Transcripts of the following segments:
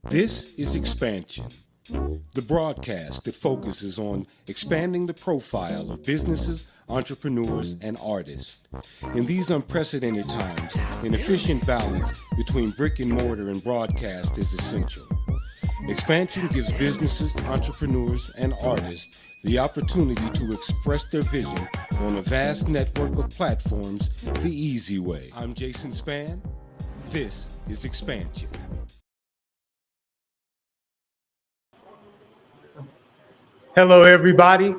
This is Xspannsion, the broadcast that focuses on expanding the profile of businesses, entrepreneurs, and artists. In these unprecedented times, an efficient balance between brick and mortar and broadcast is essential. Xspannsion gives businesses, entrepreneurs, and artists the opportunity to express their vision on a vast network of platforms the easy way. I'm Jason Spann. This is Xspannsion. Hello, everybody.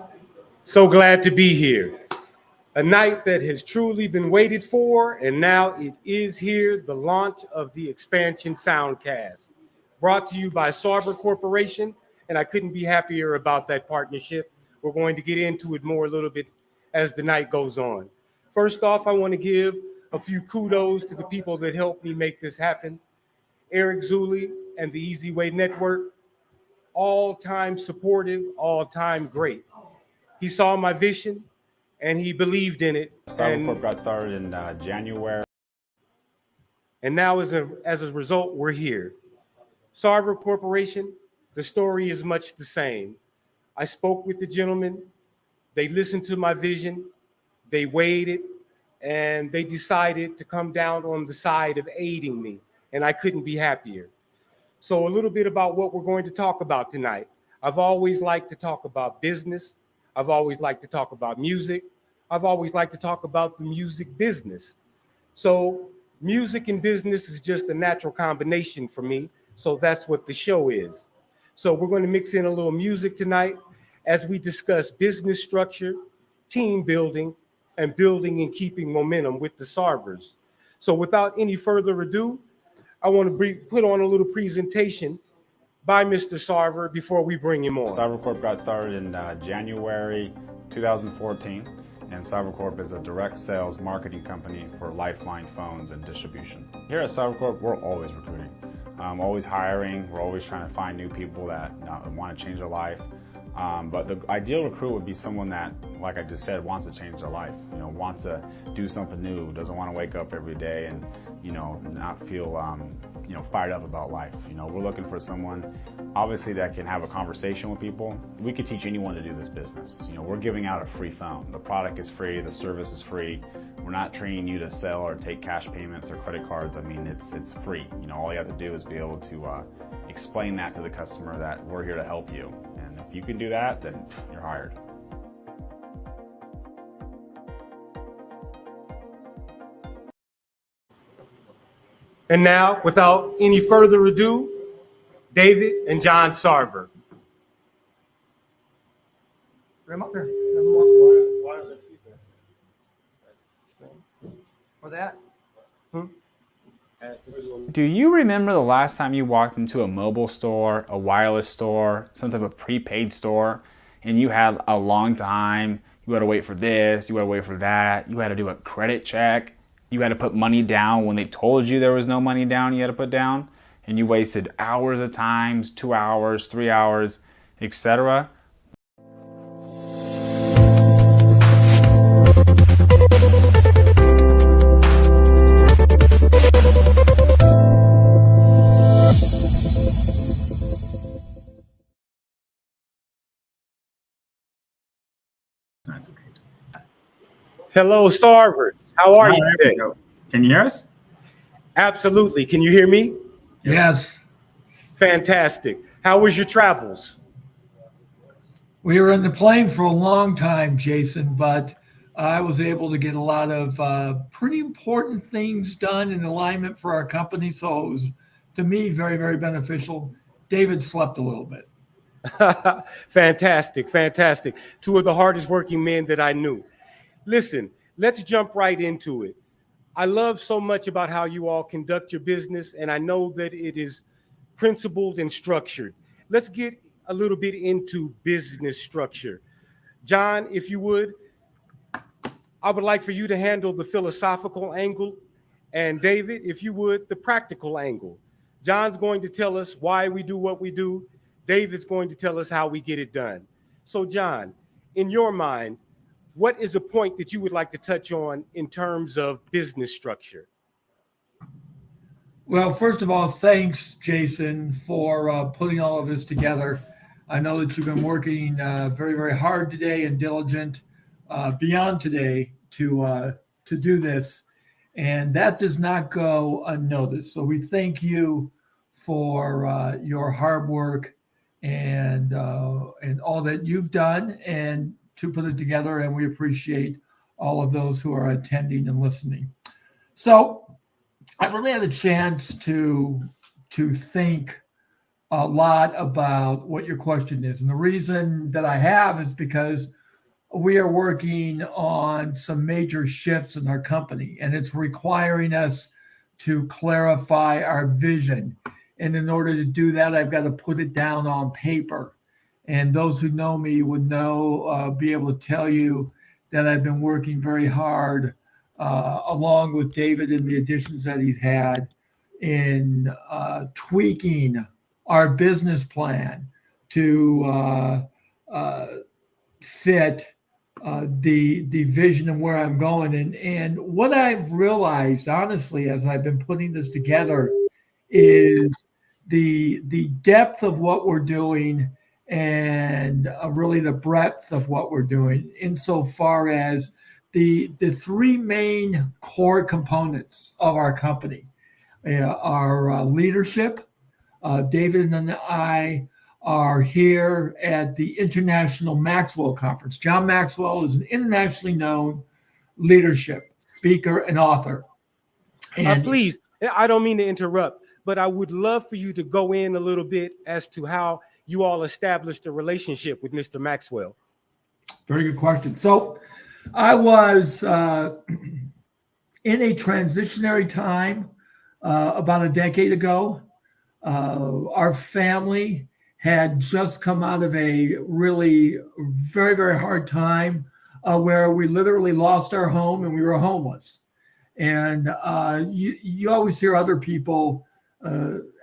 So glad to be here. A night that has truly been waited for, and now it is here, the launch of the Xspannsion Soundcast, brought to you by Sarver Corporation, and I couldn't be happier about that partnership. We're going to get into it more a little bit as the night goes on. First off, I want to give a few kudos to the people that helped me make this happen. Eric Zuley and the Easy Way Network, all-time supportive, all-time great. He saw my vision and he believed in it. Soundcast got started in January. And now as a result, we're here. Sarver Corporation, the story is much the same. I spoke with the gentlemen, they listened to my vision, they weighed it, and they decided to come down on the side of aiding me, and I couldn't be happier. So a little bit about what we're going to talk about tonight. I've always liked to talk about business. I've always liked to talk about music. I've always liked to talk about the music business. So music and business is just a natural combination for me. So that's what the show is. So we're going to mix in a little music tonight as we discuss business structure, team building, and building and keeping momentum with the Sarvers. So without any further ado, I want to put on a little presentation by Mr. Sarver before we bring him on. Sarver Corp got started in January 2014, and Sarver Corp is a direct sales marketing company for Lifeline phones and distribution. Here at Sarver Corp, we're always recruiting, always hiring. We're always trying to find new people that want to change their life. But the ideal recruit would be someone that, like I just said, wants to change their life, wants to do something new, doesn't want to wake up every day and, not feel, fired up about life. We're looking for someone, obviously, that can have a conversation with people. We could teach anyone to do this business. We're giving out a free phone. The product is free, the service is free. We're not training you to sell or take cash payments or credit cards. I mean, it's free. All you have to do is be able to explain that to the customer that we're here to help you. And if you can do that, then you're hired. And now, without any further ado, David and John Sarver. Bring him up here. Why is it feedback? For that? Do you remember the last time you walked into a mobile store, a wireless store, some type of prepaid store, and you had a long time, you had to wait for this, you had to wait for that, you had to do a credit check, you had to put money down when they told you there was no money down you had to put down, and you wasted hours of time, 2 hours, 3 hours, etc.? Hello, Sarvers. How are you today? Can you hear us? Absolutely. Can you hear me? Yes. Fantastic. How was your travels? We were in the plane for a long time, Jason, but I was able to get a lot of pretty important things done in alignment for our company. So it was, to me, very, very beneficial. David slept a little bit. Fantastic. Fantastic. Two of the hardest working men that I knew. Listen, let's jump right into it. I love so much about how you all conduct your business, and I know that it is principled and structured. Let's get a little bit into business structure. John, if you would, I would like for you to handle the philosophical angle, and David, if you would, the practical angle. John's going to tell us why we do what we do. David's going to tell us how we get it done. So, John, in your mind, what is a point that you would like to touch on in terms of business structure? Well, first of all, thanks, Jason, for putting all of this together. I know that you've been working very, very hard today and diligent beyond today to do this, and that does not go unnoticed. So we thank you for your hard work and all that you've done and to put it together. And we appreciate all of those who are attending and listening. So I've really had a chance to think a lot about what your question is. And the reason that I have is because we are working on some major shifts in our company, and it's requiring us to clarify our vision. And in order to do that, I've got to put it down on paper. And those who know me would be able to tell you that I've been working very hard along with David and the additions that he's had in tweaking our business plan to fit the vision and where I'm going. And what I've realized, honestly, as I've been putting this together, is the depth of what we're doing and really the breadth of what we're doing insofar as the three main core components of our company are leadership. David and I are here at the International Maxwell Conference. John Maxwell is an internationally known leadership speaker and author. And Please, I don't mean to interrupt, but I would love for you to go in a little bit as to how you all established a relationship with Mr. Maxwell. Very good question. So I was in a transitionary time about a decade ago. Our family had just come out of a really very, very hard time where we literally lost our home and we were homeless. And you always hear other people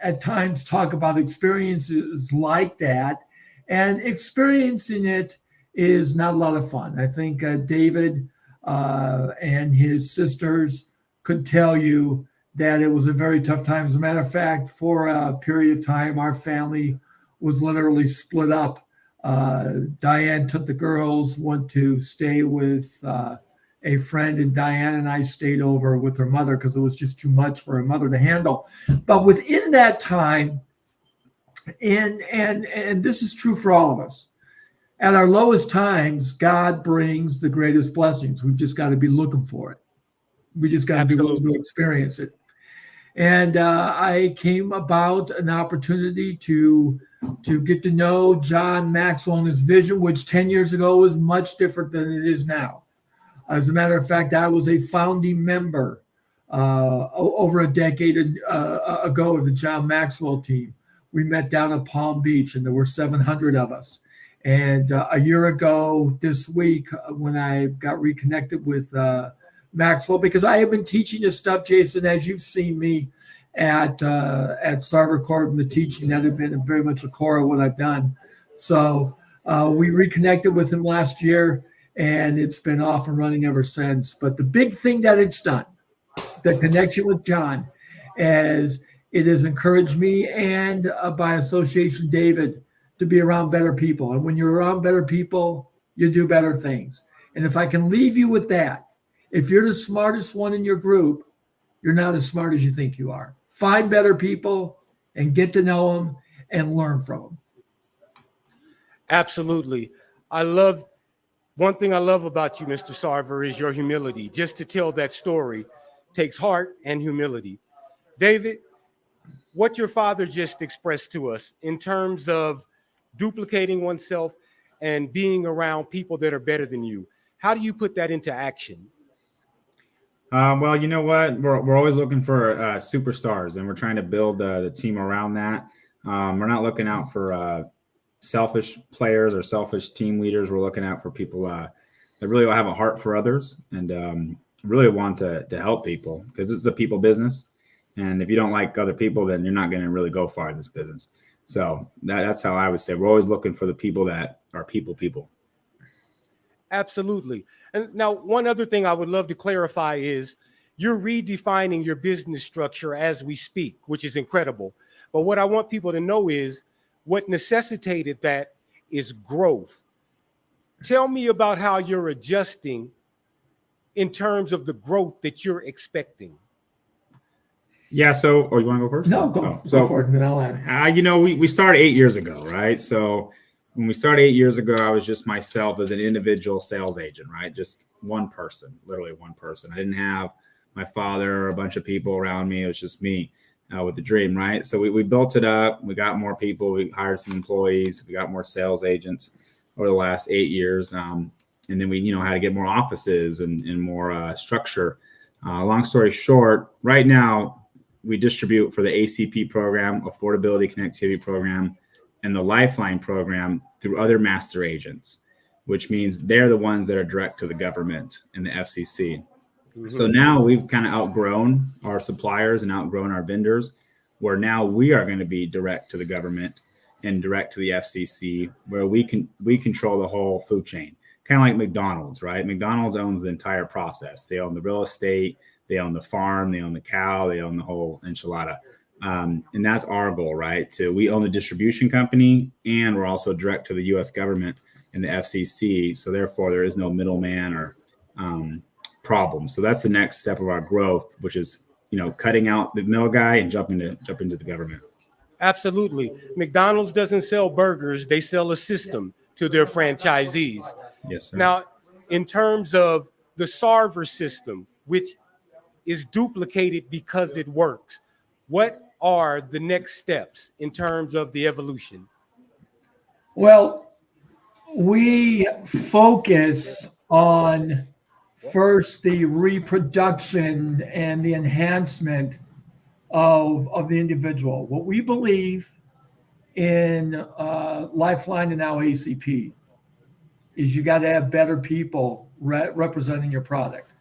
at times talk about experiences like that, and experiencing it is not a lot of fun. I think David and his sisters could tell you that it was a very tough time. As a matter of fact, for a period of time, our family was literally split up. Diane took the girls, went to stay with a friend, and Diane and I stayed over with her mother because it was just too much for her mother to handle. But within that time, and this is true for all of us, at our lowest times, God brings the greatest blessings. We've just got to be looking for it. We just got to be willing to experience it. And I came about an opportunity to get to know John Maxwell and his vision, which 10 years ago was much different than it is now. As a matter of fact, I was a founding member over a decade ago of the John Maxwell team. We met down at Palm Beach, and there were 700 of us. And a year ago this week, when I got reconnected with Maxwell, because I have been teaching this stuff, Jason, as you've seen me at Sarver Corp, and the teaching that have been very much a core of what I've done. So we reconnected with him last year, and it's been off and running ever since. But the big thing that it's done, the connection with John, as it has encouraged me and by association, David, to be around better people. And when you're around better people, you do better things. And if I can leave you with that, if you're the smartest one in your group, you're not as smart as you think you are. Find better people and get to know them and learn from them. Absolutely. One thing I love about you, Mr. Sarver, is your humility. Just to tell that story takes heart and humility. David, what your father just expressed to us in terms of duplicating oneself and being around people that are better than you, how do you put that into action? Well, you know what? We're always looking for superstars, and we're trying to build the team around that. We're not looking out for selfish players or selfish team leaders. We're looking out for people that really have a heart for others and really want to help people, because it's a people business. And if you don't like other people, then you're not going to really go far in this business. So that's how I would say we're always looking for the people that are people. Absolutely. And now, one other thing I would love to clarify is You're redefining your business structure as we speak, which is incredible. But what I want people to know is what necessitated that is growth. Tell me about how you're adjusting in terms of the growth that you're expecting. Yeah. So, or you want to go first? No, go for it, and then I'll add. We started 8 years ago, right? So when we started 8 years ago, I was just myself as an individual sales agent, right? Just one person, literally one person. I didn't have my father or a bunch of people around me. It was just me with the dream, right? So we built it up. We got more people. We hired some employees. We got more sales agents over the last 8 years. And then we, had to get more offices and more structure. Long story short, right now, we distribute for the ACP program, Affordability Connectivity Program, and the Lifeline program through other master agents, which means they're the ones that are direct to the government and the FCC. Mm-hmm. So now we've kind of outgrown our suppliers and outgrown our vendors, where now we are going to be direct to the government and direct to the FCC, where we control the whole food chain, kind of like McDonald's, right? McDonald's owns the entire process. They own the real estate. They own the farm, they own the cow, they own the whole enchilada. And that's our goal, right? We own the distribution company, and we're also direct to the U.S. government and the FCC. So therefore, there is no middleman or problem. So that's the next step of our growth, which is, cutting out the middle guy and jump into the government. Absolutely. McDonald's doesn't sell burgers. They sell a system to their franchisees. Yes, sir. Now, in terms of the Sarver system, which is duplicated because it works, what are the next steps in terms of the evolution? Well, we focus on first the reproduction and the enhancement of the individual. What we believe in Lifeline and now ACP is you got to have better people representing your product.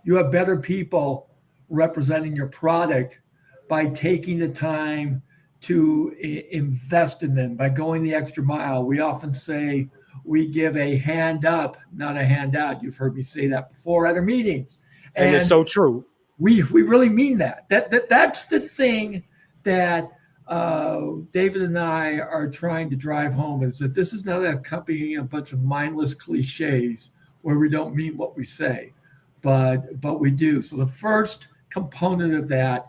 You have better people representing your product by taking the time to invest in them, by going the extra mile. We often say we give a hand up, not a handout. You've heard me say that before at our meetings. And it's so true. We really mean that. That's the thing that David and I are trying to drive home, is that this is not accompanying a bunch of mindless cliches where we don't mean what we say, but we do. So the first component of that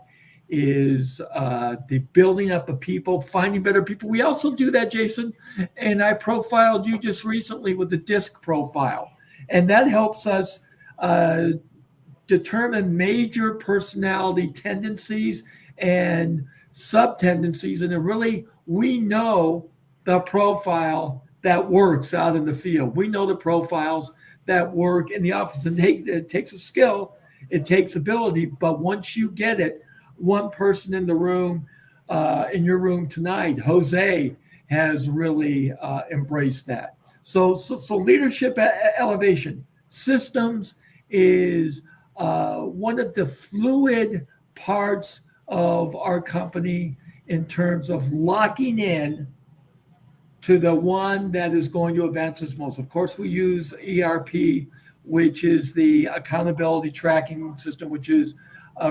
is the building up of people, finding better people. We also do that, Jason, and I profiled you just recently with the DISC profile, and that helps us determine major personality tendencies and sub-tendencies, and really we know the profile that works out in the field. We know the profiles that work in the office, and it takes a skill, it takes ability, but once you get it, one person in the room, in your room tonight, Jose, has really embraced that. So leadership elevation systems is one of the fluid parts of our company in terms of locking in to the one that is going to advance us most. Of course, we use ERP, which is the accountability tracking system, which is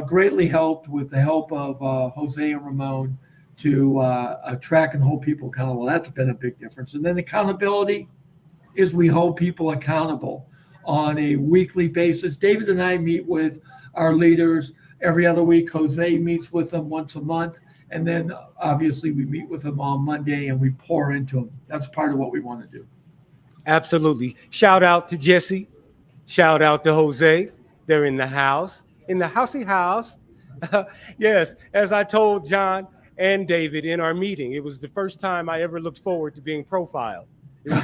greatly helped with the help of Jose and Ramon to track and hold people accountable. That's been a big difference. And then accountability is we hold people accountable on a weekly basis. David and I meet with our leaders every other week. Jose meets with them once a month. And then obviously we meet with them on Monday and we pour into them. That's part of what we want to do. Absolutely. Shout out to Jesse. Shout out to Jose. They're in the house. In the housey house. Yes, as I told John and David in our meeting, it was the first time I ever looked forward to being profiled. And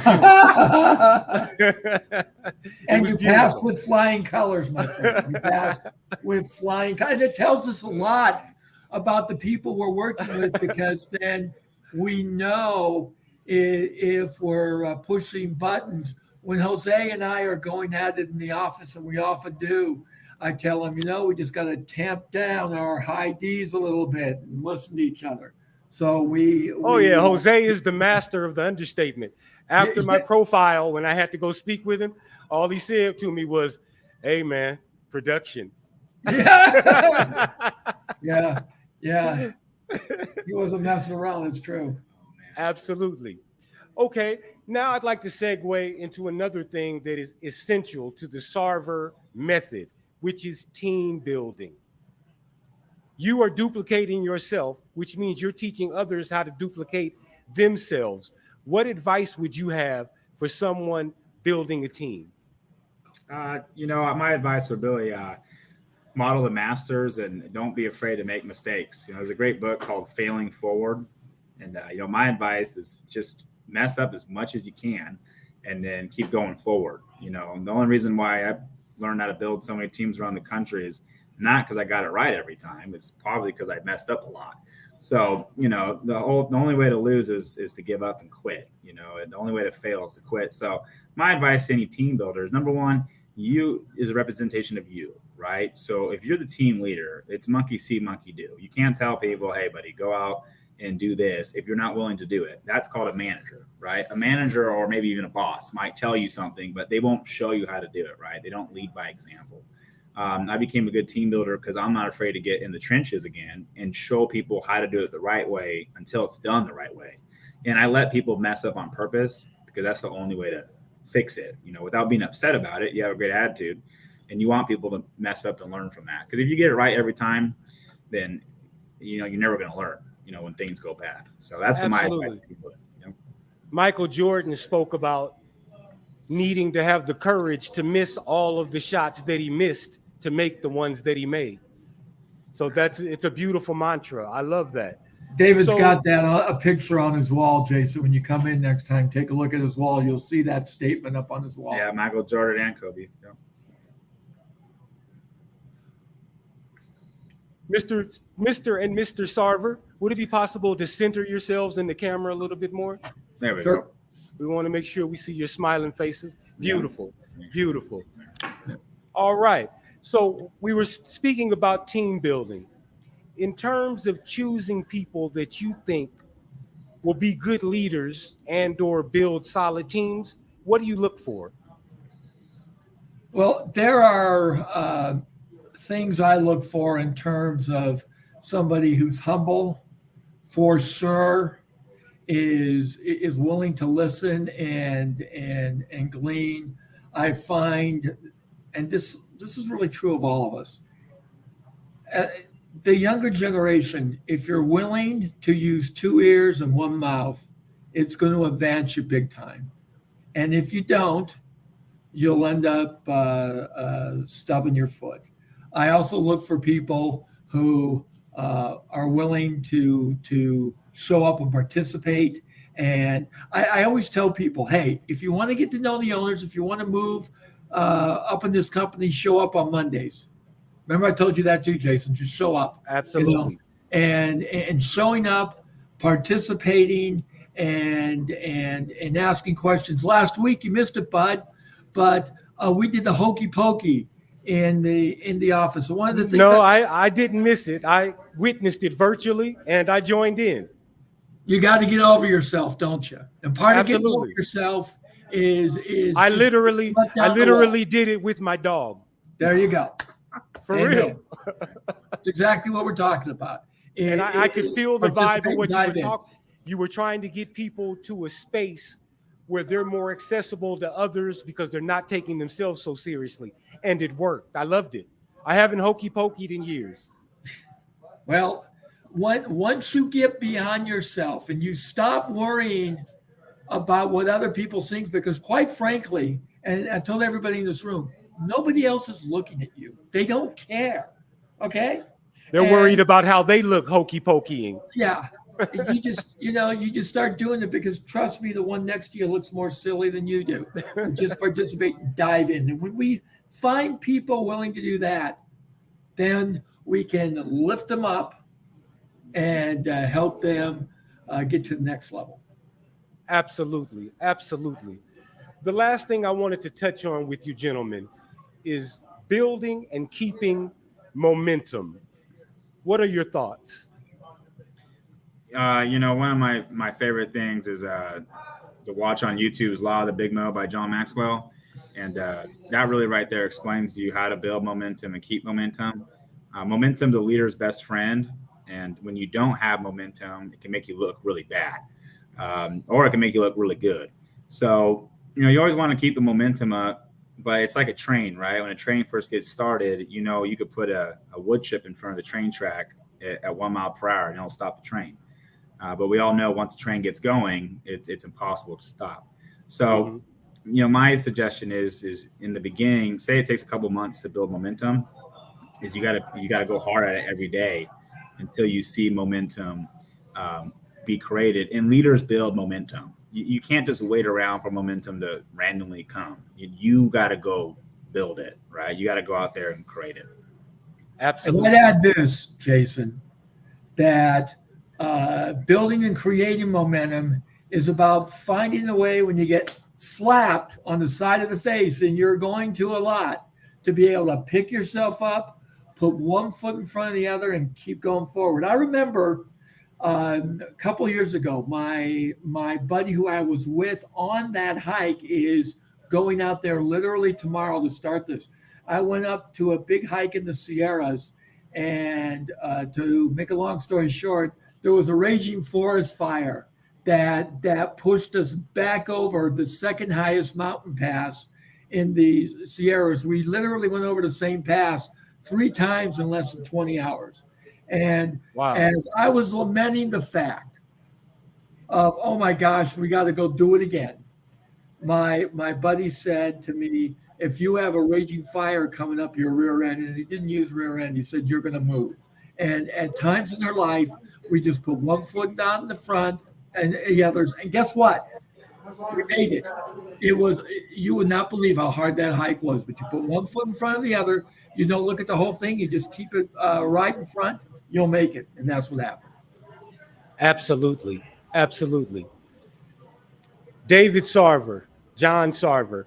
you passed with flying colors, my friend. You passed with flying colors. And it tells us a lot about the people we're working with, because then we know if we're pushing buttons. When Jose and I are going at it in the office, and we often do, I tell him, we just got to tamp down our high D's a little bit and listen to each other. So Jose is the master of the understatement. After my profile, when I had to go speak with him, all he said to me was, "Hey man, production, Yeah. Yeah. Yeah. He wasn't messing around. It's true. Absolutely. Okay, now I'd like to segue into another thing that is essential to the Sarver method, which is team building. You are duplicating yourself, which means you're teaching others how to duplicate themselves. What advice would you have for someone building a team? My advice would really model the masters and don't be afraid to make mistakes. There's a great book called Failing Forward. And, my advice is just mess up as much as you can and then keep going forward. The only reason why I learned how to build so many teams around the country is not because I got it right every time. It's probably because I messed up a lot. So, the only way to lose is to give up and quit, and the only way to fail is to quit. So my advice to any team builders, number one, you is a representation of you, right? So if you're the team leader, it's monkey see, monkey do. You can't tell people, hey, buddy, go out and do this if you're not willing to do it. That's called a manager, right? A manager or maybe even a boss might tell you something, but they won't show you how to do it, right? They don't lead by example. I became a good team builder because I'm not afraid to get in the trenches again and show people how to do it the right way until it's done the right way. And I let people mess up on purpose because that's the only way to fix it, without being upset about it. You have a great attitude and you want people to mess up and learn from that. Because if you get it right every time, then, you're never going to learn, when things go bad. So that's what my advice to people. Michael Jordan spoke about needing to have the courage to miss all of the shots that he missed to make the ones that he made. So it's a beautiful mantra. I love that. David's got that a picture on his wall, Jason. When you come in next time, take a look at his wall. You'll see that statement up on his wall. Yeah, Michael Jordan and Kobe. Yeah. Mr. and Mr. Sarver, would it be possible to center yourselves in the camera a little bit more? There we go. We want to make sure we see your smiling faces. Beautiful, beautiful. All right. So we were speaking about team building. In terms of choosing people that you think will be good leaders and or build solid teams, what do you look for? Well, there are things I look for in terms of somebody who's humble, for sure, is willing to listen and glean. I find, and this is really true of all of us. The younger generation, if you're willing to use 2 ears and 1 mouth, it's going to advance you big time. And if you don't, you'll end up stubbing your foot. I also look for people who are willing to show up and participate. And I always tell people, hey, if you want to get to know the owners, if you want to move up in this company, show up on Mondays. Remember I told you that too, Jason, just show up. Absolutely. And showing up, participating and asking questions. Last week you missed it, bud, but we did the hokey pokey in the office. So one of the things I didn't miss it. I witnessed it virtually and I joined in. You got to get over yourself, don't you? And part of getting over yourself is I literally did it with my dog. There you go. For real. It's exactly what we're talking about. And I could feel the vibe of what you were talking. You were trying to get people to a space where they're more accessible to others because they're not taking themselves so seriously. And it worked. I loved it. I haven't hokey pokeyed in years. Well, once you get beyond yourself and you stop worrying about what other people think, because quite frankly, and I told everybody in this room, nobody else is looking at you. They don't care. Okay? They're worried about how they look hokey pokeying. Yeah. You just start doing it because trust me, the one next to you looks more silly than you do. Just participate and dive in. And when we find people willing to do that, then we can lift them up and help them get to the next level. Absolutely. Absolutely. The last thing I wanted to touch on with you gentlemen is building and keeping momentum. What are your thoughts? One of my favorite things is to watch on YouTube is Law of the Big Mo by John Maxwell. And that really right there explains to you how to build momentum and keep momentum. Momentum, the leader's best friend. And when you don't have momentum, it can make you look really bad, or it can make you look really good. So, you always want to keep the momentum up, but it's like a train, right? When a train first gets started, you could put a wood chip in front of the train track at 1 mile per hour and it'll stop the train. But we all know once the train gets going, it's impossible to stop. So, my suggestion is in the beginning, say it takes a couple months to build momentum, is you gotta go hard at it every day until you see momentum be created. And leaders build momentum. You can't just wait around for momentum to randomly come. You got to go build it, right? You got to go out there and create it. Absolutely. And I'd add this, Jason, that building and creating momentum is about finding a way when you get slapped on the side of the face, and you're going to a lot, to be able to pick yourself up, put one foot in front of the other, and keep going forward. I remember a couple years ago, my buddy who I was with on that hike is going out there literally tomorrow to start this. I went up to a big hike in the Sierras, and to make a long story short, there was a raging forest fire that pushed us back over the second highest mountain pass in the Sierras. We literally went over the same pass 3 times in less than 20 hours. And wow. As I was lamenting the fact of, oh my gosh, we got to go do it again, my buddy said to me, if you have a raging fire coming up your rear end, and he didn't use rear end, he said, you're going to move. And at times in their life, we just put one foot down in the front and the others. And guess what? We made it. It was, you would not believe how hard that hike was, but you put one foot in front of the other. You don't look at the whole thing. You just keep it right in front. You'll make it. And that's what happened. Absolutely. Absolutely. David Sarver, John Sarver,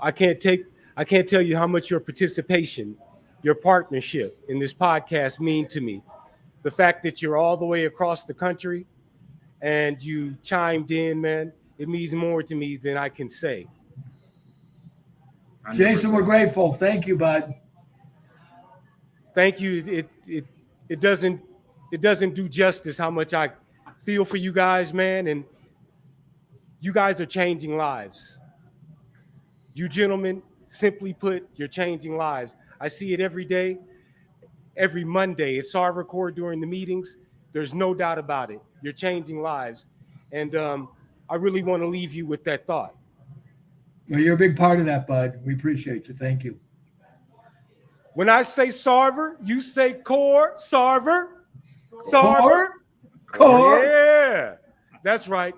I can't tell you how much your participation, your partnership in this podcast mean to me. The fact that you're all the way across the country and you chimed in, man, it means more to me than I can say. Jason, we're grateful. Thank you, bud. Thank you. It doesn't do justice how much I feel for you guys, man. And you guys are changing lives. You gentlemen, simply put, you're changing lives. I see it every day, every Monday. It's our record during the meetings. There's no doubt about it. You're changing lives. And I really want to leave you with that thought. Well, you're a big part of that, bud. We appreciate you. Thank you. When I say Sarver, you say core, Sarver. Sarver. Core. Yeah, that's right.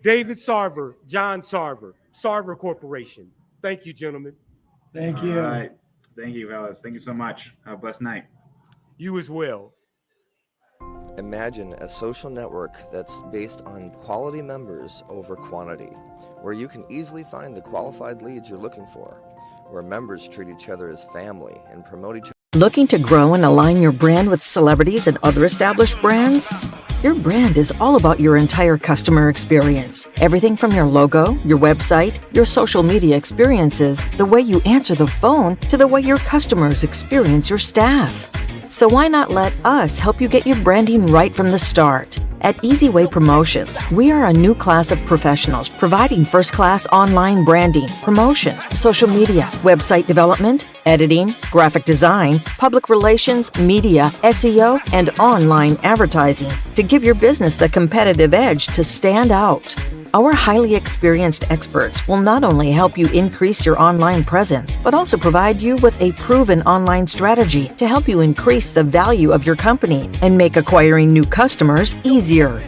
David Sarver, John Sarver, Sarver Corporation. Thank you, gentlemen. Thank you. All right. Thank you, fellas. Thank you so much. Have a blessed night. You as well. Imagine a social network that's based on quality members over quantity, where you can easily find the qualified leads you're looking for, where members treat each other as family and promote each other. Looking to grow and align your brand with celebrities and other established brands? Your brand is all about your entire customer experience. Everything from your logo, your website, your social media experiences, the way you answer the phone, to the way your customers experience your staff. So why not let us help you get your branding right from the start? At Easyway Promotions, we are a new class of professionals providing first-class online branding, promotions, social media, website development, editing, graphic design, public relations, media, SEO, and online advertising to give your business the competitive edge to stand out. Our highly experienced experts will not only help you increase your online presence, but also provide you with a proven online strategy to help you increase the value of your company and make acquiring new customers easier.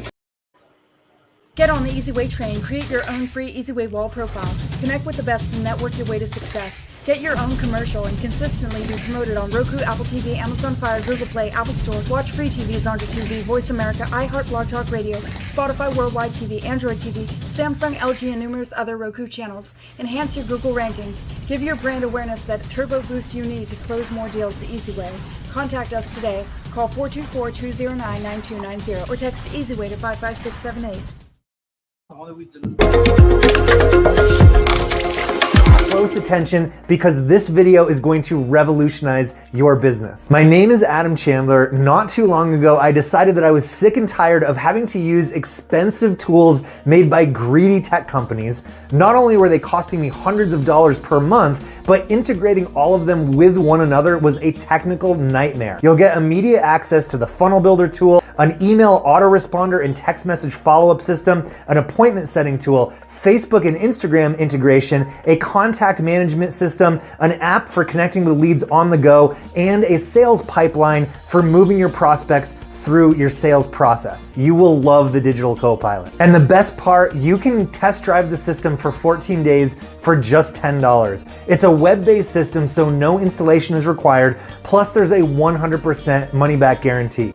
Get on the Easyway train, create your own free Easyway wall profile, connect with the best and network your way to success. Get your own commercial and consistently be promoted on Roku, Apple TV, Amazon Fire, Google Play, Apple Store. Watch free TV, Zonda TV, Voice America, iHeart, Blog Talk Radio, Spotify, Worldwide TV, Android TV, Samsung, LG, and numerous other Roku channels. Enhance your Google rankings. Give your brand awareness that turbo boost you need to close more deals the easy way. Contact us today. Call 424-209-9290 or text Easyway to 55678. close attention because this video is going to revolutionize your business. My name is Adam Chandler. Not too long ago, I decided that I was sick and tired of having to use expensive tools made by greedy tech companies. Not only were they costing me hundreds of dollars per month, but integrating all of them with one another was a technical nightmare. You'll get immediate access to the funnel builder tool, an email autoresponder and text message follow-up system, an appointment setting tool, Facebook and Instagram integration, a contact management system, an app for connecting with leads on the go, and a sales pipeline for moving your prospects through your sales process. You will love the digital co-pilot. And the best part, you can test drive the system for 14 days for just $10. It's a web-based system, so no installation is required. Plus there's a 100% money back guarantee.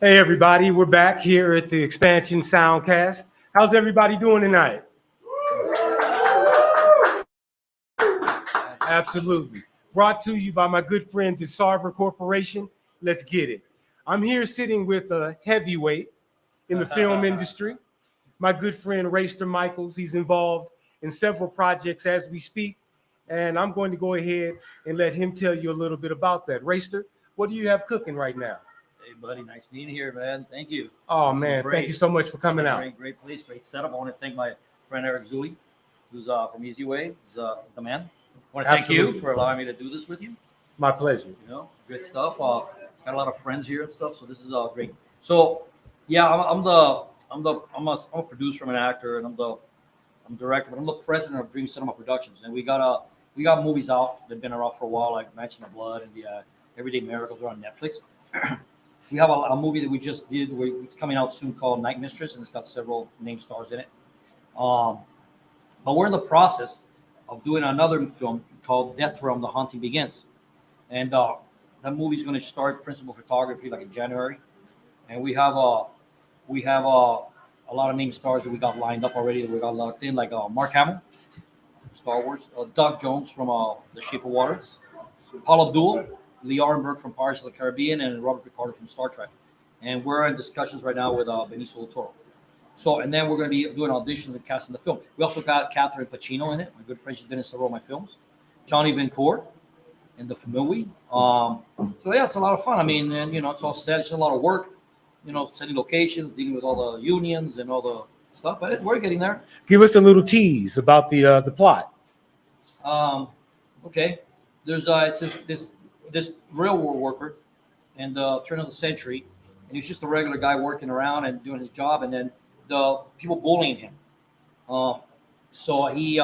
Hey everybody, we're back here at the Xspannsion Soundcast. How's everybody doing tonight? Absolutely. Brought to you by my good friends at Sarver Corporation. Let's get it. I'm here sitting with a heavyweight in the film industry, my good friend Rayster Michaels. He's involved in several projects as we speak, and I'm going to go ahead and let him tell you a little bit about that. Rayster, what do you have cooking right now? Hey, buddy. Nice being here, man. Thank you. Oh, man. Thank you so much for coming out. Great place, great setup. I want to thank my friend Eric Zuli, who's from Easy Way. He's the man. I want to thank you for allowing me to do this with you. My pleasure. You know, good stuff. Got a lot of friends here and stuff, so this is great. So, yeah, I'm a producer, I'm an actor, and I'm director, but I'm the president of Dream Cinema Productions, and we got movies out that've been around for a while, like Mansion of Blood and the Everyday Miracles are on Netflix. We have a movie that we just did. It's coming out soon called Night Mistress, and it's got several name stars in it. But we're in the process of doing another film called Death Realm: The Haunting Begins, and that movie's going to start principal photography like in January, and we have a lot of name stars that we got lined up already that we got locked in, like Mark Hamill, Star Wars, Doug Jones from The Shape of Water, Paul Abdul, Lee Arenberg from Pirates of the Caribbean, and Robert Picardo from Star Trek. And we're in discussions right now with Benicio del Toro. So, and then we're going to be doing auditions and casting the film. We also got Catherine Pacino in it. My good friend, she's been in several of my films. Johnny Vancourt in The Familiar. So yeah, it's a lot of fun. I mean, and it's all set. It's a lot of work. Setting locations, dealing with all the unions and all the stuff. But we're getting there. Give us a little tease about the plot. Okay. There's it's this railroad worker in the turn of the century, and he's just a regular guy working around and doing his job, and then the people bullying him. So he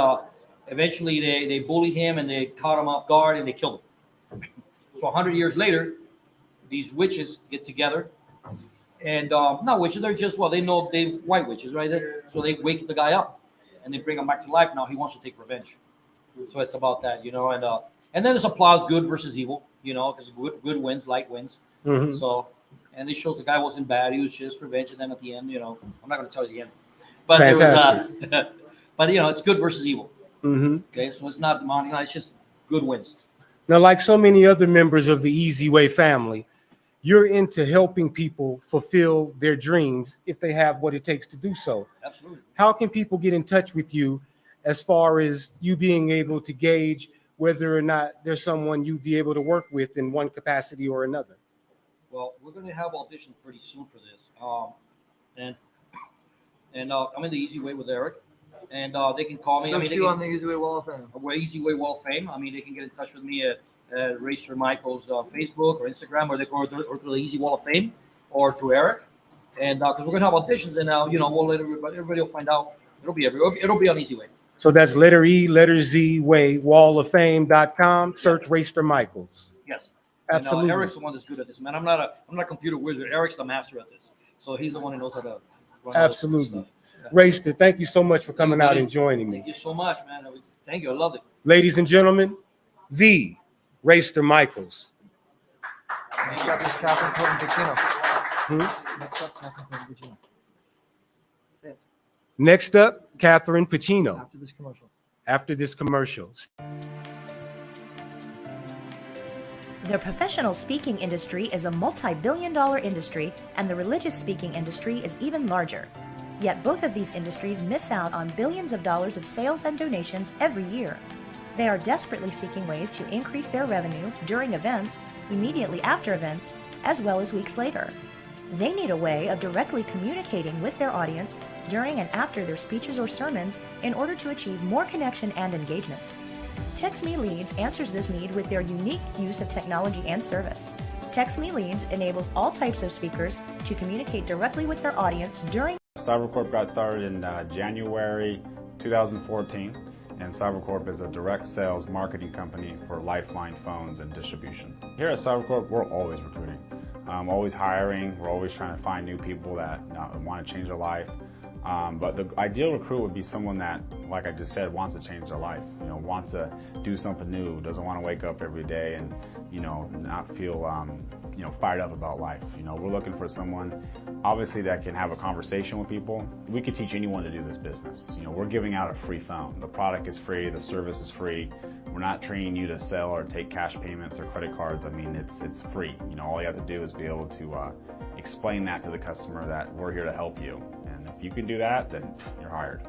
Eventually, they bullied him and they caught him off guard and they killed him. So 100 years later, these witches get together, and not witches, they're just, well, they know they white witches, right? So they wake the guy up and they bring him back to life. Now he wants to take revenge. So it's about that, and then it's a plot, good versus evil, because good wins, light wins. Mhm. So, and it shows the guy wasn't bad; he was just revenge. And then at the end, I'm not going to tell you the end, but Fantastic. it was, but it's good versus evil. Mhm. Okay, so it's not demonic; it's just good wins. Now, like so many other members of the Easy Way family, you're into helping people fulfill their dreams if they have what it takes to do so. Absolutely. How can people get in touch with you as far as you being able to gauge whether or not there's someone you'd be able to work with in one capacity or another? Well, we're going to have auditions pretty soon for this, and I'm in the Easy Way with Eric, and they can call me. Search you on the Easy Way Wall of Fame. Easy Way Wall of Fame. They can get in touch with me at Racer Michael's Facebook or Instagram, or they go or through the Easy Wall of Fame, or through Eric, and because we're gonna have auditions, and we'll let everybody will find out. It'll be on Easy Way. So that's letter E, letter Z, way, walloffame.com. Search Racer Michaels. Yes. Absolutely. And, Eric's the one that's good at this, man. I'm not a computer wizard. Eric's the master at this, so he's the one who knows how to run all this Absolutely. stuff. Yeah. Racer, thank you so much for coming out and joining me. Thank you so much, man. Thank you. I loved it. Ladies and gentlemen, the Racer Michaels. Next up is Catherine Pacino. Hmm? Next up, Catherine Pacino. Next up, Catherine Pacino. After this commercial. After this commercial. The professional speaking industry is a multi-billion-dollar industry, and the religious speaking industry is even larger. Yet both of these industries miss out on billions of dollars of sales and donations every year. They are desperately seeking ways to increase their revenue during events, immediately after events, as well as weeks later. They need a way of directly communicating with their audience during and after their speeches or sermons in order to achieve more connection and engagement. Text Me Leads answers this need with their unique use of technology and service. Text Me Leads enables all types of speakers to communicate directly with their audience during. CyberCorp got started in January 2014, and CyberCorp is a direct sales marketing company for Lifeline phones and distribution. Here at CyberCorp, we're always recruiting, always hiring. We're always trying to find new people that want to change their life. But the ideal recruit would be someone that, like I just said, wants to change their life, wants to do something new, doesn't want to wake up every day and, not feel, fired up about life. We're looking for someone, obviously, that can have a conversation with people. We could teach anyone to do this business. We're giving out a free phone. The product is free, the service is free. We're not training you to sell or take cash payments or credit cards. It's free. All you have to do is be able to explain that to the customer that we're here to help you. And if you can do that, then you're hired.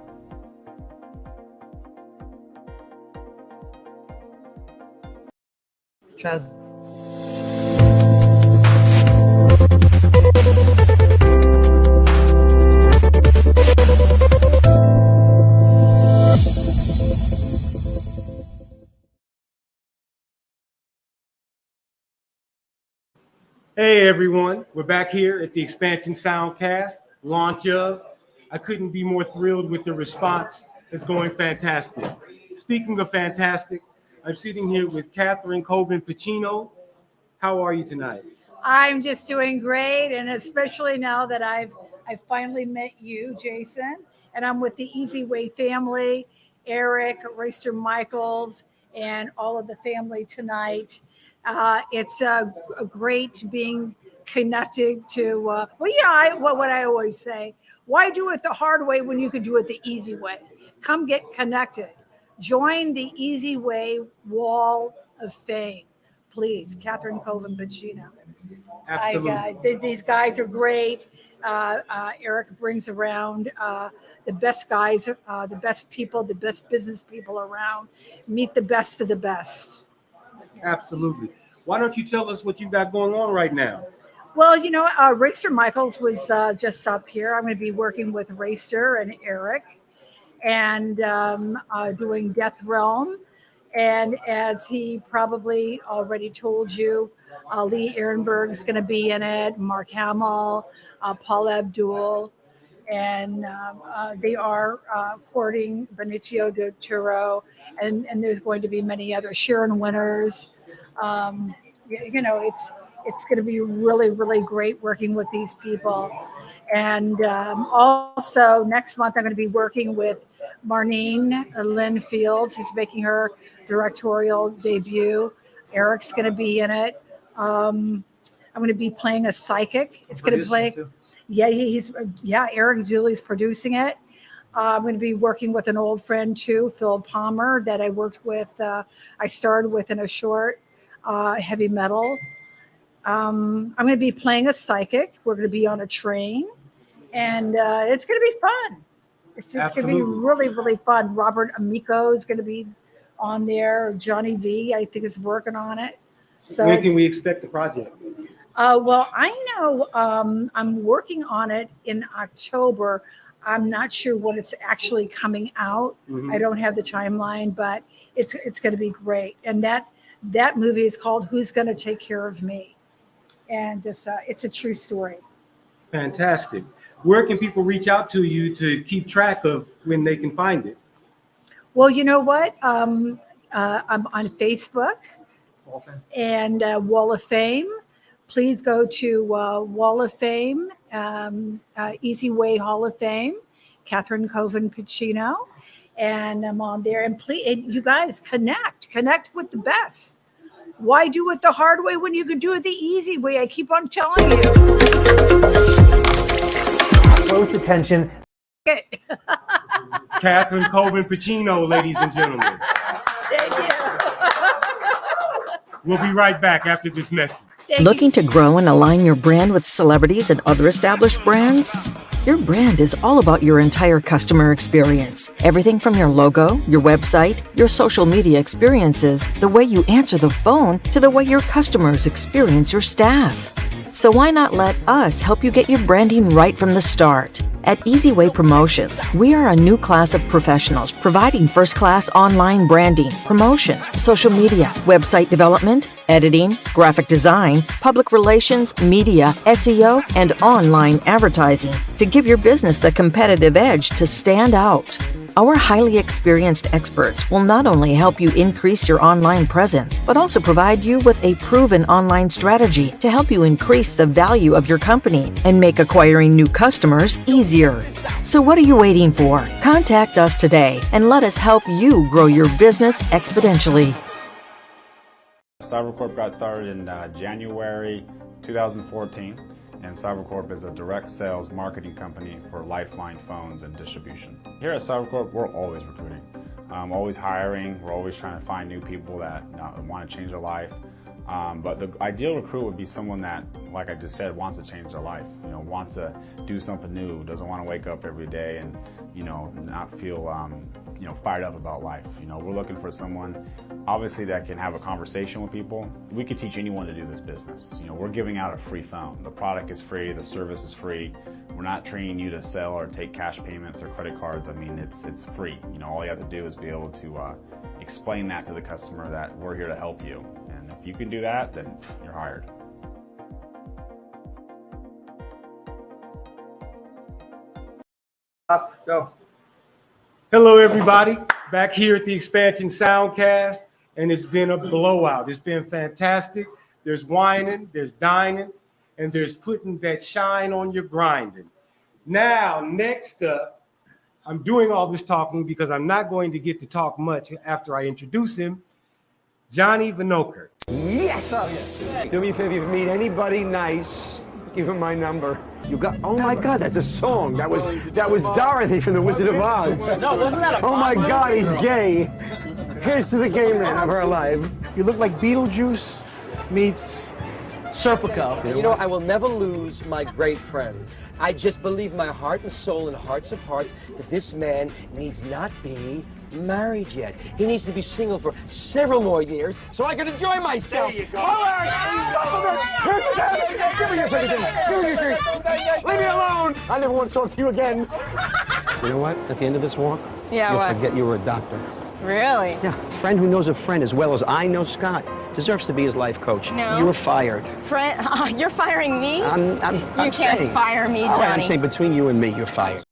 Chaz. Hey everyone, we're back here at the Xspannsion Soundcast launch of. I couldn't be more thrilled with the response. It's going fantastic. Speaking of fantastic, I'm sitting here with Catherine Pacino. How are you tonight? I'm just doing great, and especially now that I finally met you, Jason, and I'm with the Easy Way family, Eric, Racer Michaels, and all of the family tonight. It's great being connected to, what I always say, why do it the hard way when you could do it the easy way? Come get connected. Join the Easy Way Wall of Fame. Please, Catherine Pacino. Absolutely. These guys are great. Eric brings around the best guys, the best people, the best business people around. Meet the best of the best. Absolutely. Why don't you tell us what you got going on right now? Well, Racer Michaels was just up here. I'm going to be working with Racer and Eric and doing Death Realm. And as he probably already told you, Lee Ehrenberg is going to be in it, Mark Hamill, Paul Abdul, and they are courting Benicio del Toro, and there's going to be many other Sharon Winners. You know, it's going to be really, really great working with these people. And also next month, I'm going to be working with Marnine Lynn Fields, who's making her directorial debut. Eric's going to be in it. I'm going to be playing a psychic. It's going to play. Yeah, Eric Julie's producing it. I'm going to be working with an old friend too, Phil Palmer, that I worked with. I starred with in a short, Heavy Metal. I'm going to be playing a psychic. We're going to be on a train, and it's going to be fun. It's going to be really, really fun. Robert Amico is going to be on there. Johnny V, I think, is working on it. So when can we expect the project? Well, I know I'm working on it in October. I'm not sure when it's actually coming out. Mm-hmm. I don't have the timeline, but it's going to be great. And that movie is called Who's Gonna Take Care of Me? And just it's a true story. Fantastic. Where can people reach out to you to keep track of when they can find it? Well, you know what? I'm on Facebook and Wall of Fame. Please go to Wall of Fame, Easy Way Hall of Fame, Catherine Coven Pacino, and I'm on there. And please, you guys connect with the best. Why do it the hard way when you could do it the easy way? I keep on telling you. Close attention. Okay. Catherine Coven Pacino, ladies and gentlemen. Thank you. We'll be right back after this message. Looking to grow and align your brand with celebrities and other established brands? Your brand is all about your entire customer experience. Everything from your logo, your website, your social media experiences, the way you answer the phone, to the way your customers experience your staff. So why not let us help you get your branding right from the start? At Easy Way Promotions, we are a new class of professionals providing first-class online branding, promotions, social media, website development, editing, graphic design, public relations, media, SEO, and online advertising to give your business the competitive edge to stand out. Our highly experienced experts will not only help you increase your online presence, but also provide you with a proven online strategy to help you increase the value of your company and make acquiring new customers easier. So what are you waiting for? Contact us today and let us help you grow your business exponentially. Cybercorp got started in January 2014. And Cybercorp is a direct sales marketing company for Lifeline phones and distribution. Here at Cybercorp, we're always recruiting, always hiring. We're always trying to find new people that want to change their life. But the ideal recruit would be someone that, like I just said, wants to change their life. Wants to do something new, doesn't want to wake up every day and not feel fired up about life. We're looking for someone obviously that can have a conversation with people. We could teach anyone to do this business. We're giving out a free phone. The product is free, the service is free. We're not training you to sell or take cash payments or credit cards. I mean, it's free. All you have to do is be able to explain that to the customer that we're here to help you. And if you can do that, then you're hired. Go. Hello, everybody. Back here at the Xspannsion Soundcast, and it's been a blowout. It's been fantastic. There's whining, there's dining, and there's putting that shine on your grinding. Now, next up, I'm doing all this talking because I'm not going to get to talk much after I introduce him, Johnny Vinokur. Yes! Do me a favor, if you meet anybody nice, give him my number. You got, oh my God, that's a song. That was Dorothy from The Wizard of Oz. No, wasn't that a Oh my God, he's gay. Here's to the gay man of her life. You look like Beetlejuice meets Serpico. You know, I will never lose my great friend. I just believe in my heart and soul and hearts of hearts that this man needs not be married yet. He needs to be single for several more years so I can enjoy myself. There you go. All right. Give me your drink. Give me your drink. Leave me alone. I never want to talk to you again. You know what? At the end of this walk, you'll forget you were a doctor. Really? Yeah, a friend who knows a friend as well as I know Scott. deserves to be his life coach. No. You're fired. You're firing me? I'm you can't saying, fire me, all right, I'm Johnny. saying between you and me, you're fired.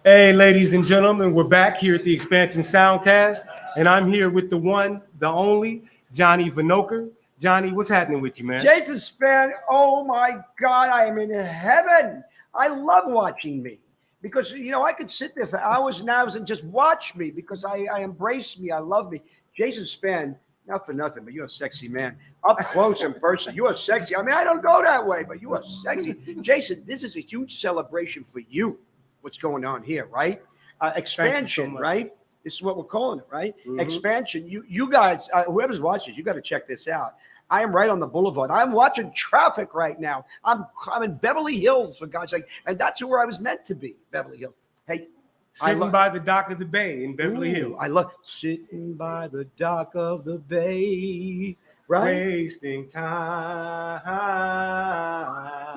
Hey, ladies and gentlemen, we're back here at the Xspannsion Soundcast, and I'm here with the one, the only, Johnny Vinokur. Johnny, what's happening with you, man? Jason Spann, oh my God, I am in heaven. I love watching me because, you know, I could sit there for hours and hours and just watch me because I embrace me. I love me. Jason Spann, not for nothing, but you're a sexy man. Up close in person, you are sexy. I mean, I don't go that way, but you are sexy. Jason, this is a huge celebration for you. What's going on here, right? Xspannsion, right? This is what we're calling it, right? Mm-hmm. Xspannsion. You guys, whoever's watching, you got to check this out. I am right on the boulevard. I'm watching traffic right now. I'm in Beverly Hills, for God's sake, and that's where I was meant to be, Beverly Hills. Hey, sitting by the dock of the bay in Beverly Hills. I love sitting by the dock of the bay, right? Wasting time.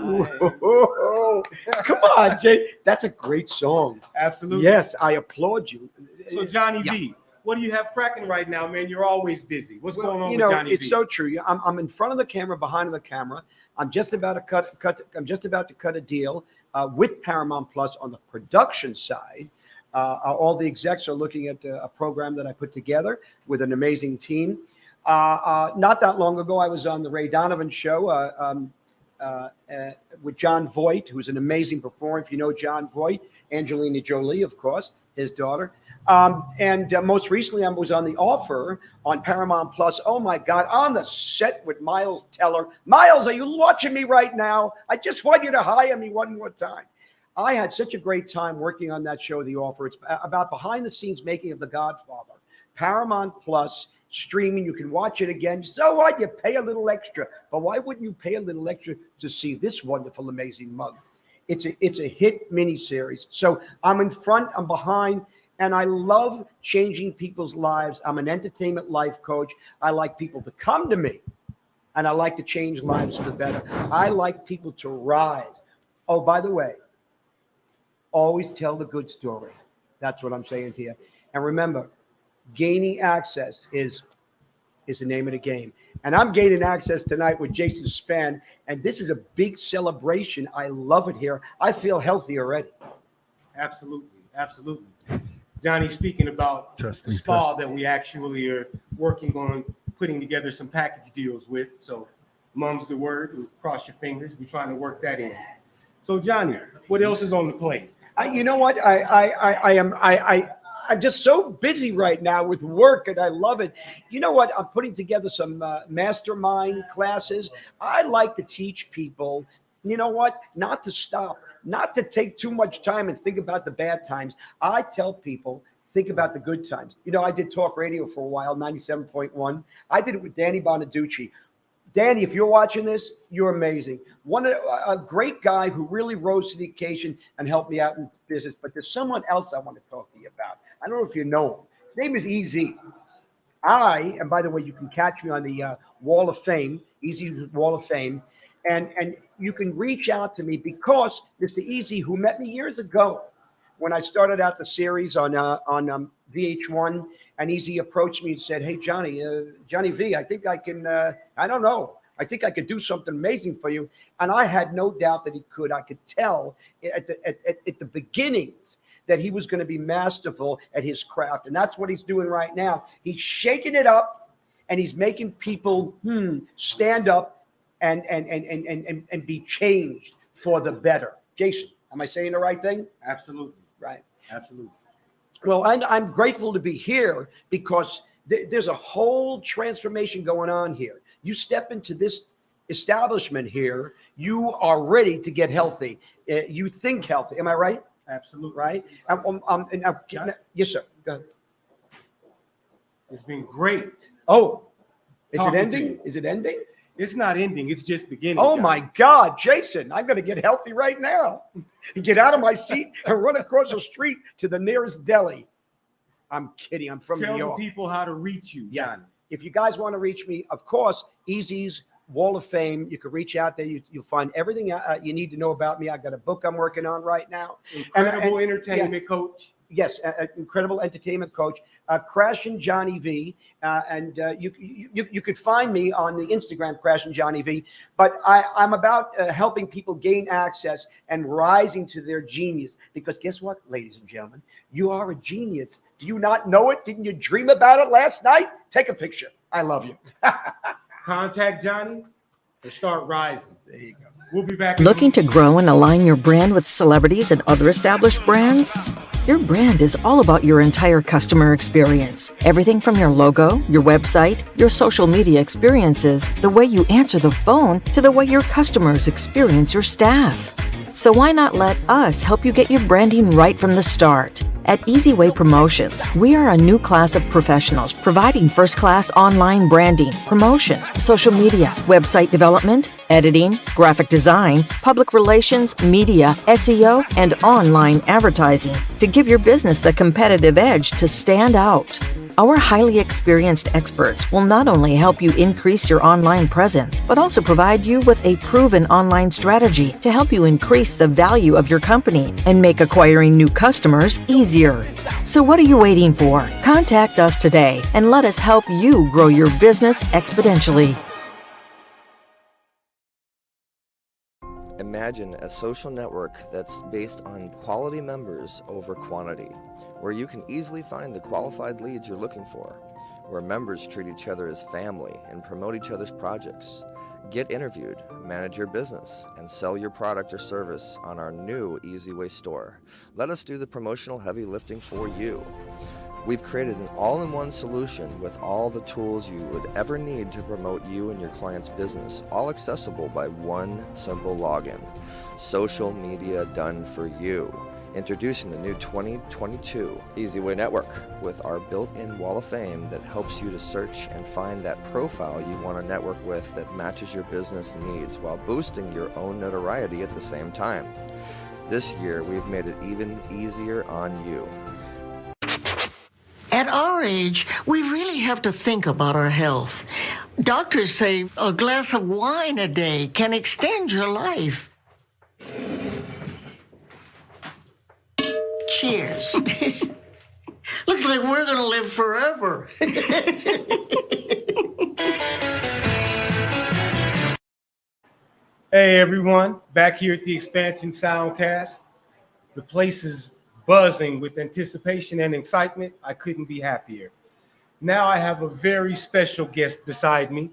Whoa. Come on, Jay. That's a great song. Absolutely. Yes, I applaud you. So, Johnny V, what do you have cracking right now, man? You're always busy. What's going on with Johnny it's V? so true. I'm in front of the camera, behind the camera. I'm just about to cut a deal with Paramount Plus on the production side. All the execs are looking at a program that I put together with an amazing team. Not that long ago, I was on the Ray Donovan show with John Voight, who's an amazing performer. If you know John Voight, Angelina Jolie, of course, his daughter. And most recently, I was on The Offer on Paramount Plus. Oh my God, on the set with Miles Teller. Miles, are you watching me right now? I just want you to hire me one more time. I had such a great time working on that show, The Offer. It's about behind the scenes making of The Godfather. Paramount Plus streaming. You can watch it again. So what? You pay a little extra. But why wouldn't you pay a little extra to see this wonderful, amazing mug? It's a hit miniseries. So I'm in front, I'm behind, and I love changing people's lives. I'm an entertainment life coach. I like people to come to me, and I like to change lives for the better. I like people to rise. Oh, by the way, always tell the good story. That's what I'm saying to you. And remember, gaining access is the name of the game. And I'm gaining access tonight with Jason Spann, and this is a big celebration. I love it here. I feel healthy already. Absolutely, absolutely. Johnny, speaking about the spa that we actually are working on putting together some package deals with. So mum's the word, cross your fingers. We're trying to work that in. So Johnny, what else is on the plate? You know what? I'm just so busy right now with work, and I love it. You know what? I'm putting together some mastermind classes. I like to teach people, you know what? Not to stop, not to take too much time and think about the bad times. I tell people, think about the good times. You know, I did talk radio for a while, 97.1. I did it with Danny Bonaducci. Danny, if you're watching this, you're amazing. A great guy who really rose to the occasion and helped me out in business. But there's someone else I want to talk to you about. I don't know if you know him. His name is Easy. And by the way, you can catch me on the Wall of Fame, Easy's Wall of Fame. And you can reach out to me because Mr. Easy, who met me years ago when I started out the series on VH1, and Easy approached me and said, "Hey, Johnny V, I think I can, I don't know. I think I could do something amazing for you." And I had no doubt that he could. I could tell at the beginnings that he was going to be masterful at his craft. And that's what he's doing right now. He's shaking it up, and he's making people stand up and be changed for the better. Jason, am I saying the right thing? Absolutely. Right. Absolutely. Well, I'm grateful to be here because there's a whole transformation going on here. You step into this establishment here, you are ready to get healthy. You think healthy. Am I right? Absolutely. Right? Yes, sir. Go ahead. It's been great. Oh, is it Talking to ending? you. Is it ending? It's not ending. It's just beginning. Oh Johnny. my God, Jason, I'm going to get healthy right now. Get out of my seat and run across the street to the nearest deli. I'm kidding. I'm from New York. Tell the people how to reach you, Johnny. If you guys want to reach me, of course, Easy's Wall of Fame. You can reach out there. You'll find everything you need to know about me. I got a book I'm working on right now. Incredible entertainment coach. Yes, incredible entertainment coach, Crash and Johnny V, and you could find me on the Instagram, Crash and Johnny V. But I'm about helping people gain access and rising to their genius. Because guess what, ladies and gentlemen, you are a genius. Do you not know it? Didn't you dream about it last night? Take a picture. I love you. Contact Johnny and start rising. There you go. We'll be back. Looking to grow and align your brand with celebrities and other established brands? Your brand is all about your entire customer experience. Everything from your logo, your website, your social media experiences, the way you answer the phone, to the way your customers experience your staff. So why not let us help you get your branding right from the start? At Easyway Promotions, we are a new class of professionals providing first-class online branding, promotions, social media, website development, editing, graphic design, public relations, media, SEO, and online advertising to give your business the competitive edge to stand out. Our highly experienced experts will not only help you increase your online presence, but also provide you with a proven online strategy to help you increase the value of your company and make acquiring new customers easier. So what are you waiting for? Contact us today and let us help you grow your business exponentially. Imagine a social network that's based on quality members over quantity, where you can easily find the qualified leads you're looking for, where members treat each other as family and promote each other's projects. Get interviewed, manage your business, and sell your product or service on our new Easyway store. Let us do the promotional heavy lifting for you. We've created an all-in-one solution with all the tools you would ever need to promote you and your client's business, all accessible by one simple login. Social media done for you. Introducing the new 2022 Easyway Network with our built-in wall of fame that helps you to search and find that profile you want to network with that matches your business needs while boosting your own notoriety at the same time. This year, we've made it even easier on you. At our age, we really have to think about our health. Doctors say a glass of wine a day can extend your life. Cheers. Looks like we're going to live forever. Hey everyone, back here at the Xspannsion Soundcast. The place is buzzing with anticipation and excitement. I couldn't be happier. Now I have a very special guest beside me,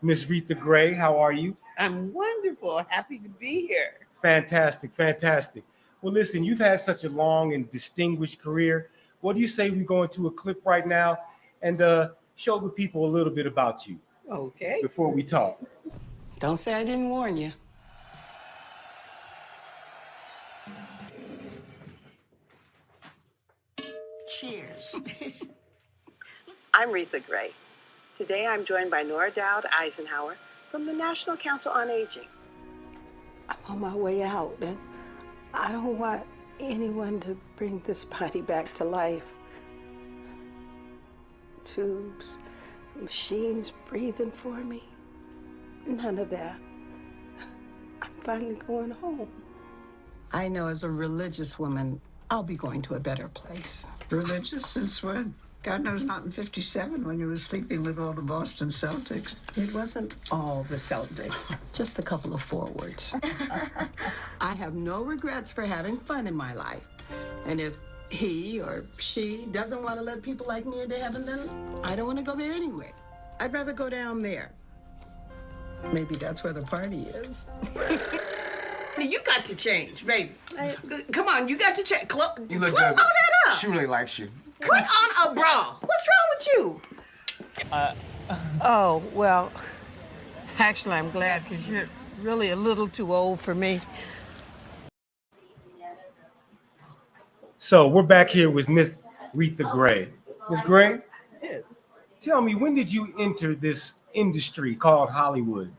Miss Rita Gray. How are you? I'm wonderful. Happy to be here. Fantastic, fantastic. Well, listen, you've had such a long and distinguished career. What do you say we go into a clip right now and show the people a little bit about you? Okay. Before we talk. Don't say I didn't warn you. Cheers. I'm Rita Gray. Today I'm joined by Nora Dowd Eisenhower from the National Council on Aging. I'm on my way out, and I don't want anyone to bring this body back to life. Tubes, machines breathing for me. None of that. I'm finally going home. I know as a religious woman, I'll be going to a better place. Religious since when? God knows not in 57 when you were sleeping with all the Boston Celtics. It wasn't all the Celtics, just a couple of forwards. I have no regrets for having fun in my life. And if he or she doesn't want to let people like me into heaven, then I don't want to go there anyway. I'd rather go down there. Maybe that's where the party is. You got to change, baby. Come on, you got to change. You look close good. all that up. She really likes you. Put on a bra. What's wrong with you? Oh, well, actually, I'm glad because you're really a little too old for me. So we're back here with Miss Rita Gray. Miss Gray? Yes. Tell me, when did you enter this industry called Hollywood?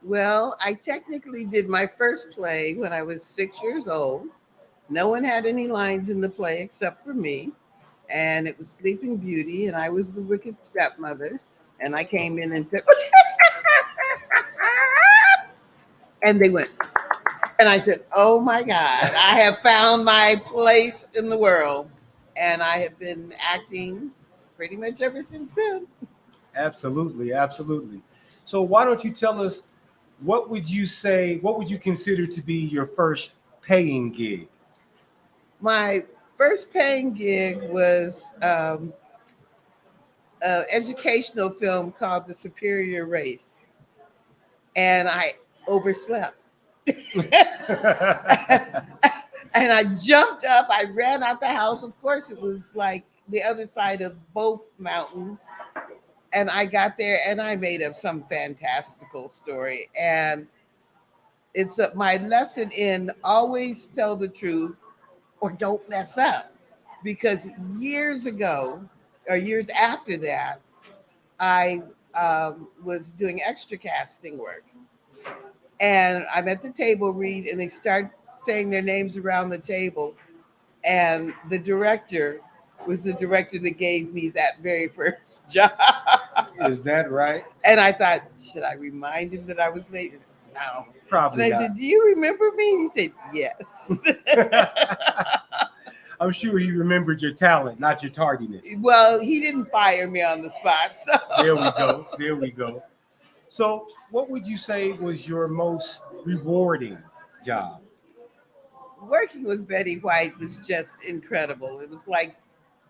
Well, I technically did my first play when I was 6 years old. No one had any lines in the play except for me. And it was Sleeping Beauty, and I was the wicked stepmother. And I came in and said, and they went. And I said, oh my God, I have found my place in the world. and I have been acting pretty much ever since then. Absolutely, absolutely. So why don't you tell us, what would you consider to be your first paying gig? My first paying gig was an educational film called The Superior Race, and I overslept. And I jumped up, I ran out the house. Of course, it was like the other side of both mountains. And I got there and I made up some fantastical story. And it's my lesson in always tell the truth or don't mess up. Because years ago, or years after that, I was doing extra casting work. And I'm at the table read and they start saying their names around the table. And the director was the director that gave me that very first job. Is that right? And I thought, should I remind him that I was late? No. Probably And I not. said, do you remember me? He said, yes. I'm sure he remembered your talent, not your tardiness. Well, he didn't fire me on the spot. So. There we go. There we go. So what would you say was your most rewarding job? Working with Betty White was just incredible. It was like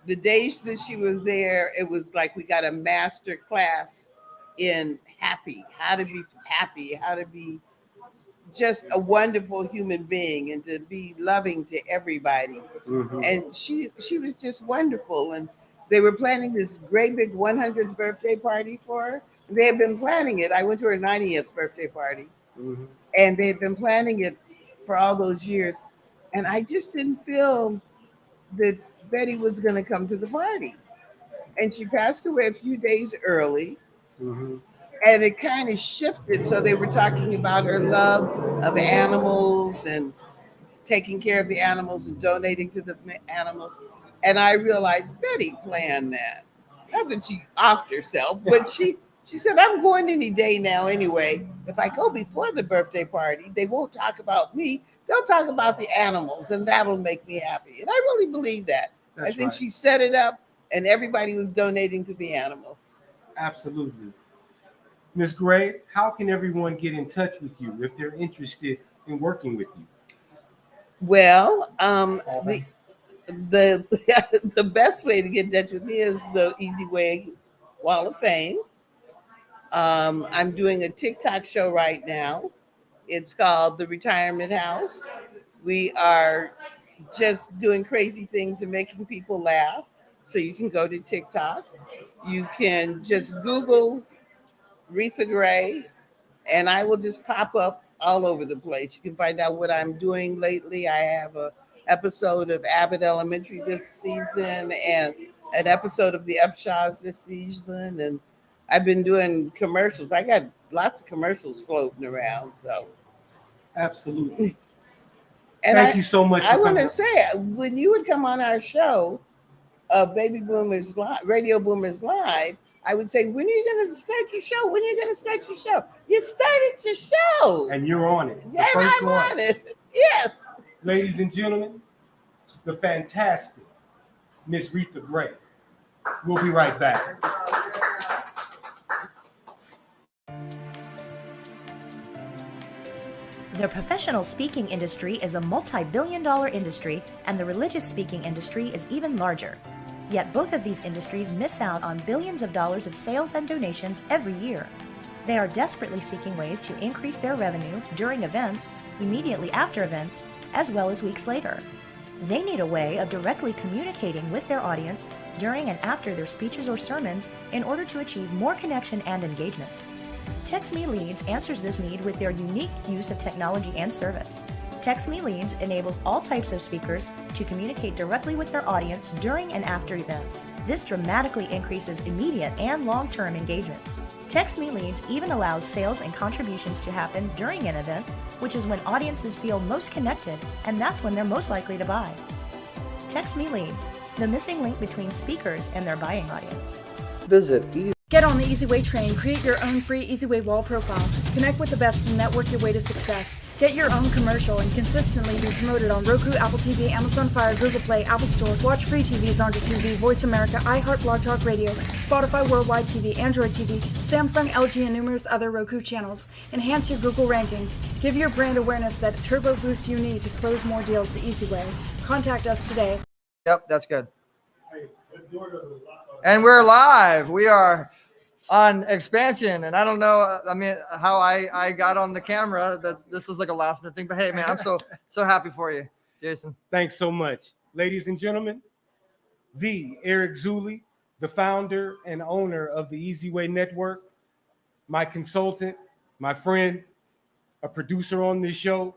the days that she was there, it was like we got a master class in how to be happy, how to be just a wonderful human being and to be loving to everybody. Mm-hmm. And she was just wonderful. And they were planning this great big 100th birthday party for her. They had been planning it. I went to her 90th birthday party. Mm-hmm. And they had been planning it for all those years. And I just didn't feel that Betty was going to come to the party. And she passed away a few days early. Mm-hmm. And it kind of shifted. So they were talking about her love of animals and taking care of the animals and donating to the animals. And I realized Betty planned that. Not that she offed herself, but she said, I'm going any day now anyway. If I go before the birthday party, they won't talk about me. They'll talk about the animals, and that'll make me happy. And I really believe that. I think she set it up, and everybody was donating to the animals. Absolutely. Ms. Gray, how can everyone get in touch with you if they're interested in working with you? Well, the best way to get in touch with me is the Easy Way Wall of Fame. I'm doing a TikTok show right now. It's called The Retirement House. We are just doing crazy things and making people laugh. So you can go to TikTok. You can just Google Retha Gray, and I will just pop up all over the place. You can find out what I'm doing lately. I have an episode of Abbott Elementary this season and an episode of The Upshaws this season. And I've been doing commercials. I got lots of commercials floating around. So, absolutely. And Thank you so much. I want to say, when you would come on our show, Baby Boomers Live, Radio Boomers Live, I would say, when are you going to start your show? When are you going to start your show? You started your show. And you're on it. Yeah, I'm on it. Yes. Ladies and gentlemen, the fantastic Miss Retha Gray. We'll be right back. The professional speaking industry is a multi-billion-dollar industry, and the religious speaking industry is even larger. Yet both of these industries miss out on billions of dollars of sales and donations every year. They are desperately seeking ways to increase their revenue during events, immediately after events, as well as weeks later. They need a way of directly communicating with their audience during and after their speeches or sermons in order to achieve more connection and engagement. TextMe Leads answers this need with their unique use of technology and service. TextMe Leads enables all types of speakers to communicate directly with their audience during and after events. This dramatically increases immediate and long-term engagement. TextMe Leads even allows sales and contributions to happen during an event, which is when audiences feel most connected, and that's when they're most likely to buy. TextMe Leads, the missing link between speakers and their buying audience. Visit Get on the Easy Way train, create your own free Easy Way wall profile, connect with the best and network your way to success. Get your own commercial and consistently be promoted on Roku, Apple TV, Amazon Fire, Google Play, Apple Store. Watch free TVs on TV, Voice America, iHeart, Blog Talk Radio, Spotify Worldwide TV, Android TV, Samsung, LG, and numerous other Roku channels. Enhance your Google rankings. Give your brand awareness that turbo boost you need to close more deals the easy way. Contact us today. Yep, that's good. And we're live. We are on Xspannsion, and I don't know, I mean, how I got on the camera, that this is like a last minute thing, but hey, man, I'm so happy for you, Jason. Thanks so much. Ladies and gentlemen, the Eric Zuley, the founder and owner of the Easy Way Network, my consultant, my friend, a producer on this show,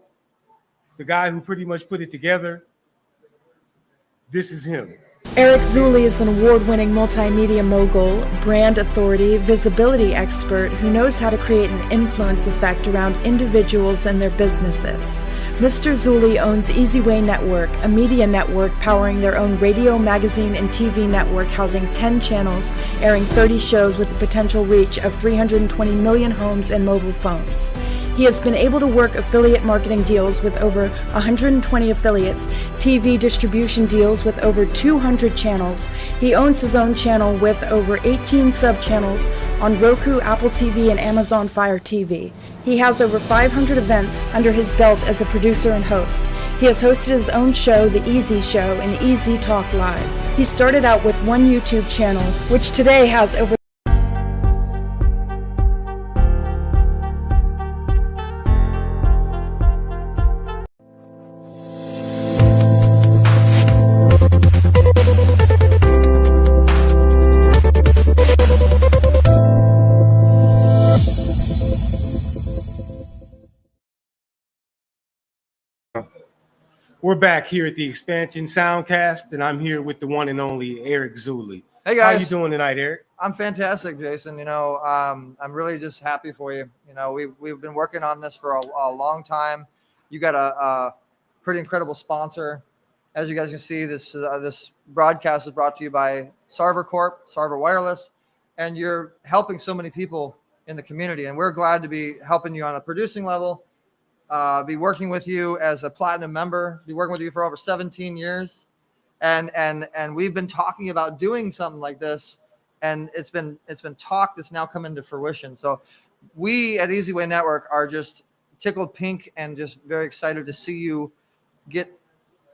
the guy who pretty much put it together. This is him. Eric Zuley is an award-winning multimedia mogul, brand authority, visibility expert who knows how to create an influence effect around individuals and their businesses. Mr. Zuley owns Easy Way Network, a media network powering their own radio, magazine, and TV network housing 10 channels, airing 30 shows with a potential reach of 320 million homes and mobile phones. He has been able to work affiliate marketing deals with over 120 affiliates, TV distribution deals with over 200 channels. He owns his own channel with over 18 sub-channels on Roku, Apple TV, and Amazon Fire TV. He has over 500 events under his belt as a producer and host. He has hosted his own show, The Easy Show, and Easy Talk Live. He started out with one YouTube channel, which today has over We're back here at the Xspannsion Soundcast, and I'm here with the one and only Eric Zuley. Hey guys, how you doing tonight, Eric? I'm fantastic, Jason. You know, I'm really just happy for you. You know, we've been working on this for a long time. You got a pretty incredible sponsor. As you guys can see, this broadcast is brought to you by Sarver Corp, Sarver Wireless, and you're helping so many people in the community. And we're glad to be helping you on a producing level. Be working with you as a platinum member, be working with you for over 17 years. And we've been talking about doing something like this, and it's been talk that's now come into fruition. So we at Easy Way Network are just tickled pink and just very excited to see you get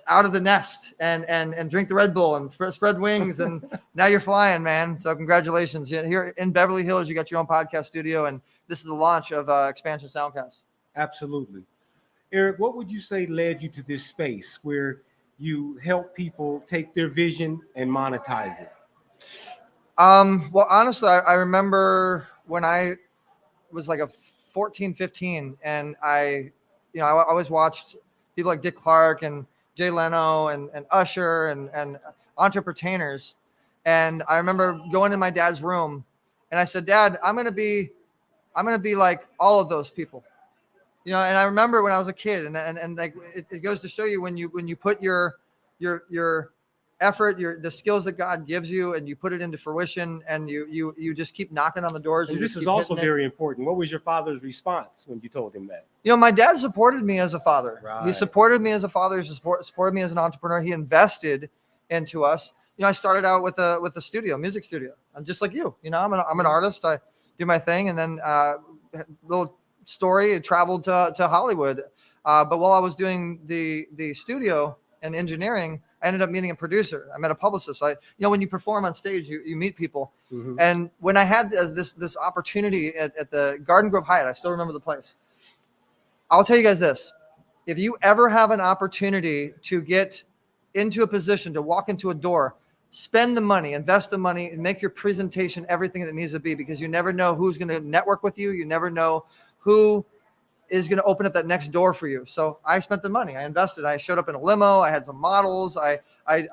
out of the nest and drink the Red Bull and spread wings. And now you're flying, man. So congratulations. Here in Beverly Hills, you got your own podcast studio, and this is the launch of Xspannsion Soundcast. Absolutely. Eric, what would you say led you to this space where you help people take their vision and monetize it? Well, honestly, I remember when I was like 14, 15, and I always watched people like Dick Clark and Jay Leno and Usher and entrepreneurs. And I remember going in my dad's room, and I said, "Dad, I'm going to be like all of those people." You know, and I remember when I was a kid, and like it goes to show you when you put your effort, the skills that God gives you, and you put it into fruition, and you just keep knocking on the doors. And this is also very important. What was your father's response when you told him that? You know, my dad supported me as a father. Right. He supported me as a father. He supported me as an entrepreneur. He invested into us. You know, I started out with a studio, music studio. I'm just like you. You know, I'm an artist. I do my thing, and then little story, it traveled to Hollywood. But while I was doing the studio and engineering, I ended up meeting a producer. I met a publicist. When you perform on stage, you meet people. Mm-hmm. And when I had this opportunity at the Garden Grove Hyatt, I still remember the place. I'll tell you guys this: if you ever have an opportunity to get into a position, to walk into a door, spend the money, invest the money, and make your presentation everything that needs to be, because you never know who's going to network with you. You never know who is going to open up that next door for you. So I spent the money. I invested. I showed up in a limo. I had some models. I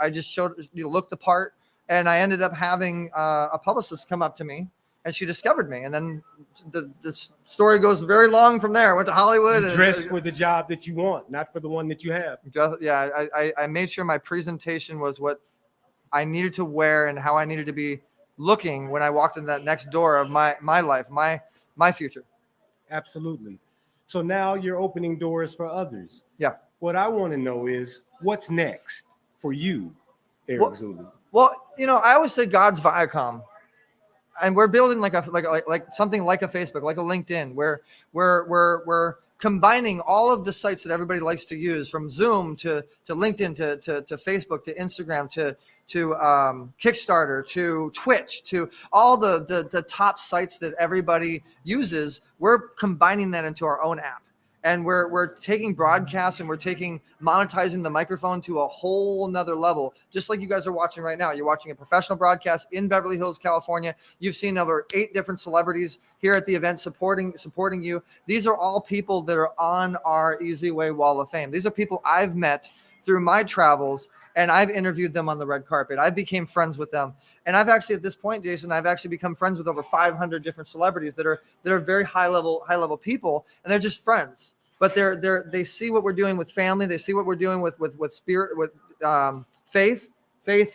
just looked the part, and I ended up having a publicist come up to me, and she discovered me. And then the story goes very long from there. I went to Hollywood. You dressed for the job that you want, not for the one that you have. I made sure my presentation was what I needed to wear and how I needed to be looking when I walked in that next door of my life, my future. Absolutely. So now you're opening doors for others. Yeah. What I want to know is what's next for you, Eric Zulu? Well, I always say God's Viacom, and we're building like something like a Facebook, like a LinkedIn, where we're combining all of the sites that everybody likes to use, from Zoom to LinkedIn to Facebook to Instagram to Kickstarter to Twitch to all the top sites that everybody uses. We're combining that into our own app. And we're taking broadcasts and we're monetizing the microphone to a whole nother level, just like you guys are watching right now. You're watching a professional broadcast in Beverly Hills, California. You've seen over 8 different celebrities here at the event supporting you. These are all people that are on our Easy Way Wall of Fame. These are people I've met through my travels, and I've interviewed them on the red carpet. I became friends with them. And I've actually, at this point, Jason, I've actually become friends with over 500 different celebrities that are very high level people, and they're just friends. But they see what we're doing with family. They see what we're doing with spirit, with faith,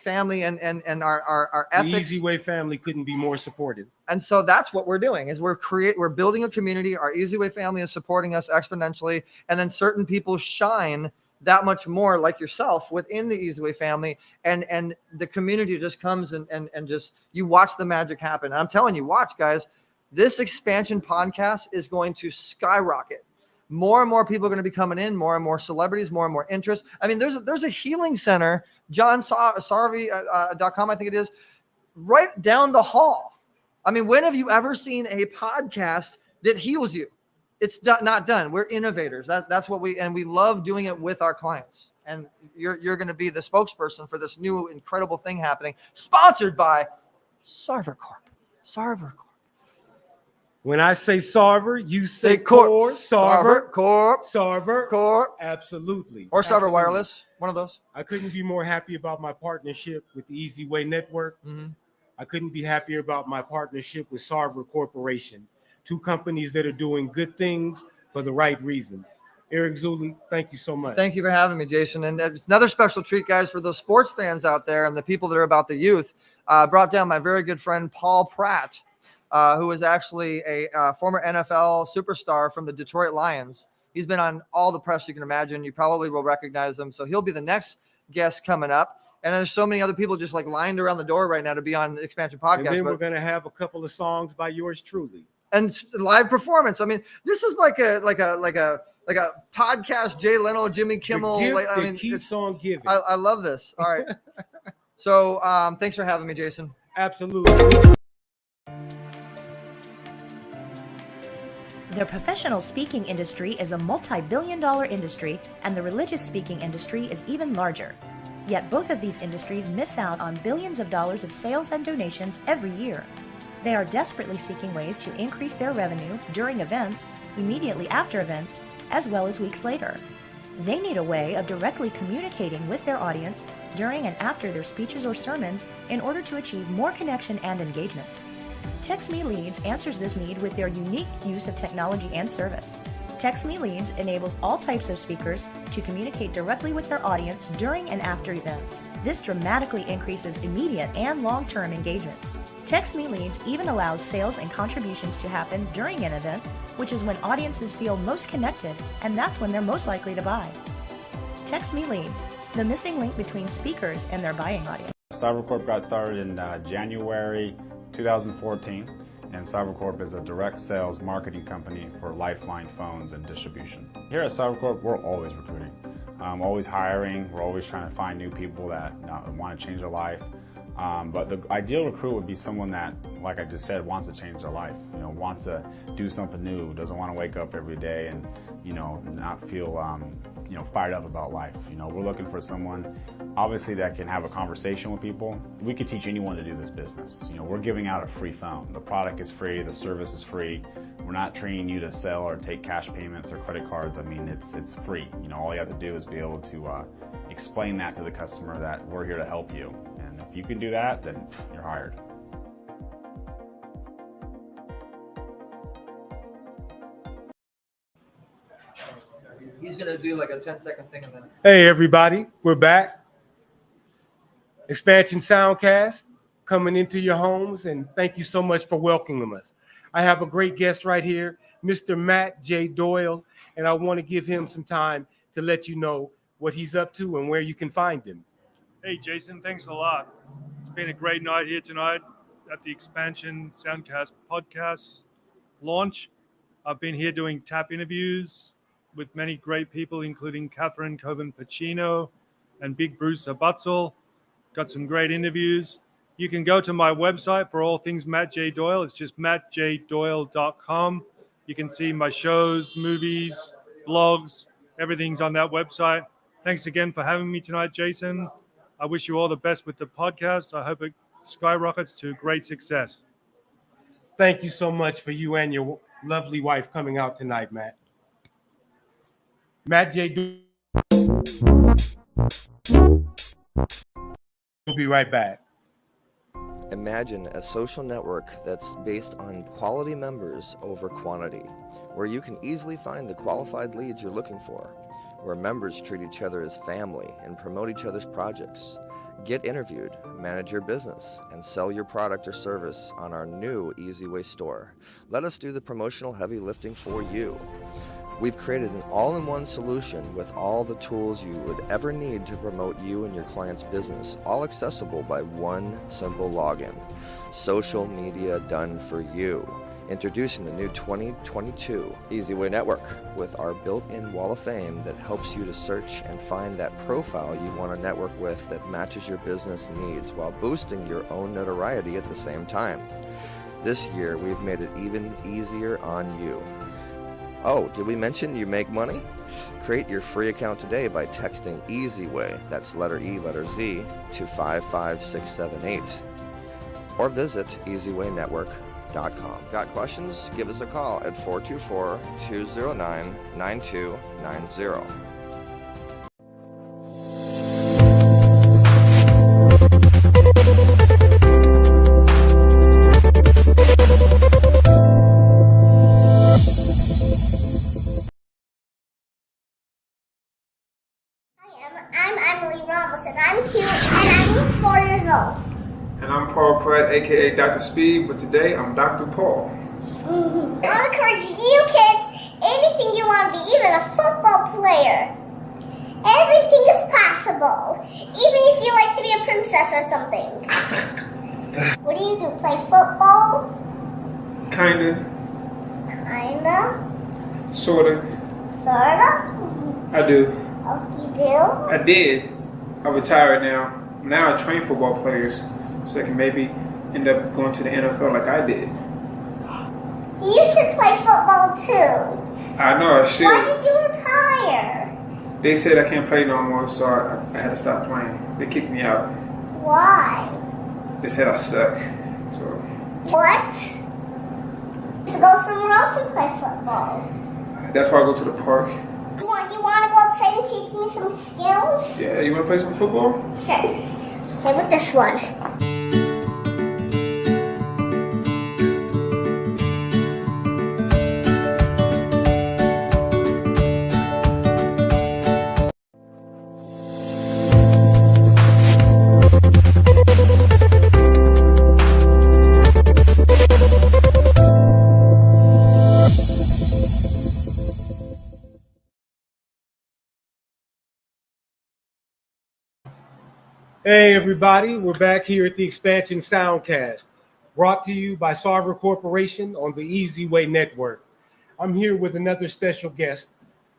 family, and our ethics. The Easy Way family couldn't be more supported. And so that's what we're doing is we're building a community. Our Easy Way family is supporting us exponentially, and then certain people shine that much more, like yourself, within the Easy Way family, and the community just comes and just, you watch the magic happen. And I'm telling you, watch, guys, this Xspannsion podcast is going to skyrocket. More and more people are going to be coming in, more and more celebrities, more and more interest. I mean, there's a healing center, johnsarvey.com, I think it is, right down the hall. I mean, when have you ever seen a podcast that heals you? It's not done. We're innovators. That's what we love doing it with our clients. And you're going to be the spokesperson for this new incredible thing happening, sponsored by Sarver Corp. Sarver Corp. When I say Sarver, you say Core. Sarver Corp. Sarver Corp. Absolutely. Or Sarver Wireless. One of those. I couldn't be more happy about my partnership with the Easy Way Network. Mm-hmm. I couldn't be happier about my partnership with Sarver Corporation. 2 companies that are doing good things for the right reasons. Eric Zulu, thank you so much. Thank you for having me, Jason. And it's another special treat, guys, for those sports fans out there and the people that are about the youth. Brought down my very good friend, Paul Pratt, who is actually a former NFL superstar from the Detroit Lions. He's been on all the press you can imagine. You probably will recognize him. So he'll be the next guest coming up. And there's so many other people just like lined around the door right now to be on the Xspannsion podcast. And then we're going to have a couple of songs by yours truly. And live performance. I mean, this is like a podcast. Jay Leno, Jimmy Kimmel. It keeps on giving. I love this. All right. So thanks for having me, Jason. Absolutely. The professional speaking industry is a multi-billion-dollar industry, and the religious speaking industry is even larger. Yet both of these industries miss out on billions of dollars of sales and donations every year. They are desperately seeking ways to increase their revenue during events, immediately after events, as well as weeks later. They need a way of directly communicating with their audience during and after their speeches or sermons in order to achieve more connection and engagement. Text Me Leads answers this need with their unique use of technology and service. Text Me Leads enables all types of speakers to communicate directly with their audience during and after events. This dramatically increases immediate and long-term engagement. Text Me Leads even allows sales and contributions to happen during an event, which is when audiences feel most connected, and that's when they're most likely to buy. Text Me Leads, the missing link between speakers and their buying audience. CyberCorp got started in January 2014, and CyberCorp is a direct sales marketing company for Lifeline phones and distribution. Here at CyberCorp, we're always recruiting, always hiring. We're always trying to find new people that want to change their life. But the ideal recruit would be someone that, like I just said, wants to change their life, wants to do something new, doesn't want to wake up every day and, not feel, fired up about life. We're looking for someone, obviously, that can have a conversation with people. We could teach anyone to do this business. We're giving out a free phone. The product is free, the service is free. We're not training you to sell or take cash payments or credit cards. I mean, it's free. All you have to do is be able to explain that to the customer that we're here to help you. And if you can do that, then you're hired. He's going to do like a 10-second thing and then. Hey, everybody. We're back. Xspannsion Soundcast. coming into your homes, and thank you so much for welcoming us. I have a great guest right here, Mr. Matt J. Doyle, and I want to give him some time to let you know what he's up to and where you can find him. Hey, Jason, thanks a lot. It's been a great night here tonight at the Xspannsion Soundcast podcast launch. I've been here doing tap interviews with many great people, including Catherine Coven-Pacino and Big Bruce Abutzel. Got some great interviews. You can go to my website for all things Matt J. Doyle. It's just mattjdoyle.com. You can see my shows, movies, blogs, everything's on that website. Thanks again for having me tonight, Jason. I wish you all the best with the podcast. I hope it skyrockets to great success. Thank you so much for you and your lovely wife coming out tonight, Matt. Matt J. We'll be right back. Imagine a social network that's based on quality members over quantity, where you can easily find the qualified leads you're looking for, where members treat each other as family and promote each other's projects. Get interviewed, manage your business, and sell your product or service on our new EasyWay store. Let us do the promotional heavy lifting for you. We've created an all-in-one solution with all the tools you would ever need to promote you and your client's business, all accessible by one simple login. Social media done for you. Introducing the new 2022 EasyWay Network with our built-in wall of fame that helps you to search and find that profile you want to network with that matches your business needs while boosting your own notoriety at the same time. This year, we've made it even easier on you. Oh, did we mention you make money? Create your free account today by texting EasyWay, that's letter E, letter Z, to 55678. Or visit EasyWayNetwork.com. Got questions? Give us a call at 424-209-9290. I'm Emily Ramos, and I'm cute, and I'm 4 years old. And I'm Paul Pratt, aka Dr. Speed, but today I'm Dr. Paul. I want to encourage you kids, anything you want to be, even a football player. Everything is possible, even if you like to be a princess or something. What do? Play football? Kinda. Sorta. I do. Oh, you do? I did. I'm retired now. Now I train football players so I can maybe end up going to the NFL like I did. You should play football too. I know I should. Why did you retire? They said I can't play no more, so I had to stop playing. They kicked me out. Why? They said I suck. So. What? To go somewhere else and play football. That's why I go to the park. You want to go outside and teach me some skills? Yeah, you want to play some football? Sure. Play with this one. Hey everybody, we're back here at the Xspannsion Soundcast, brought to you by Sarver Corporation on the Easy Way Network. I'm here with another special guest,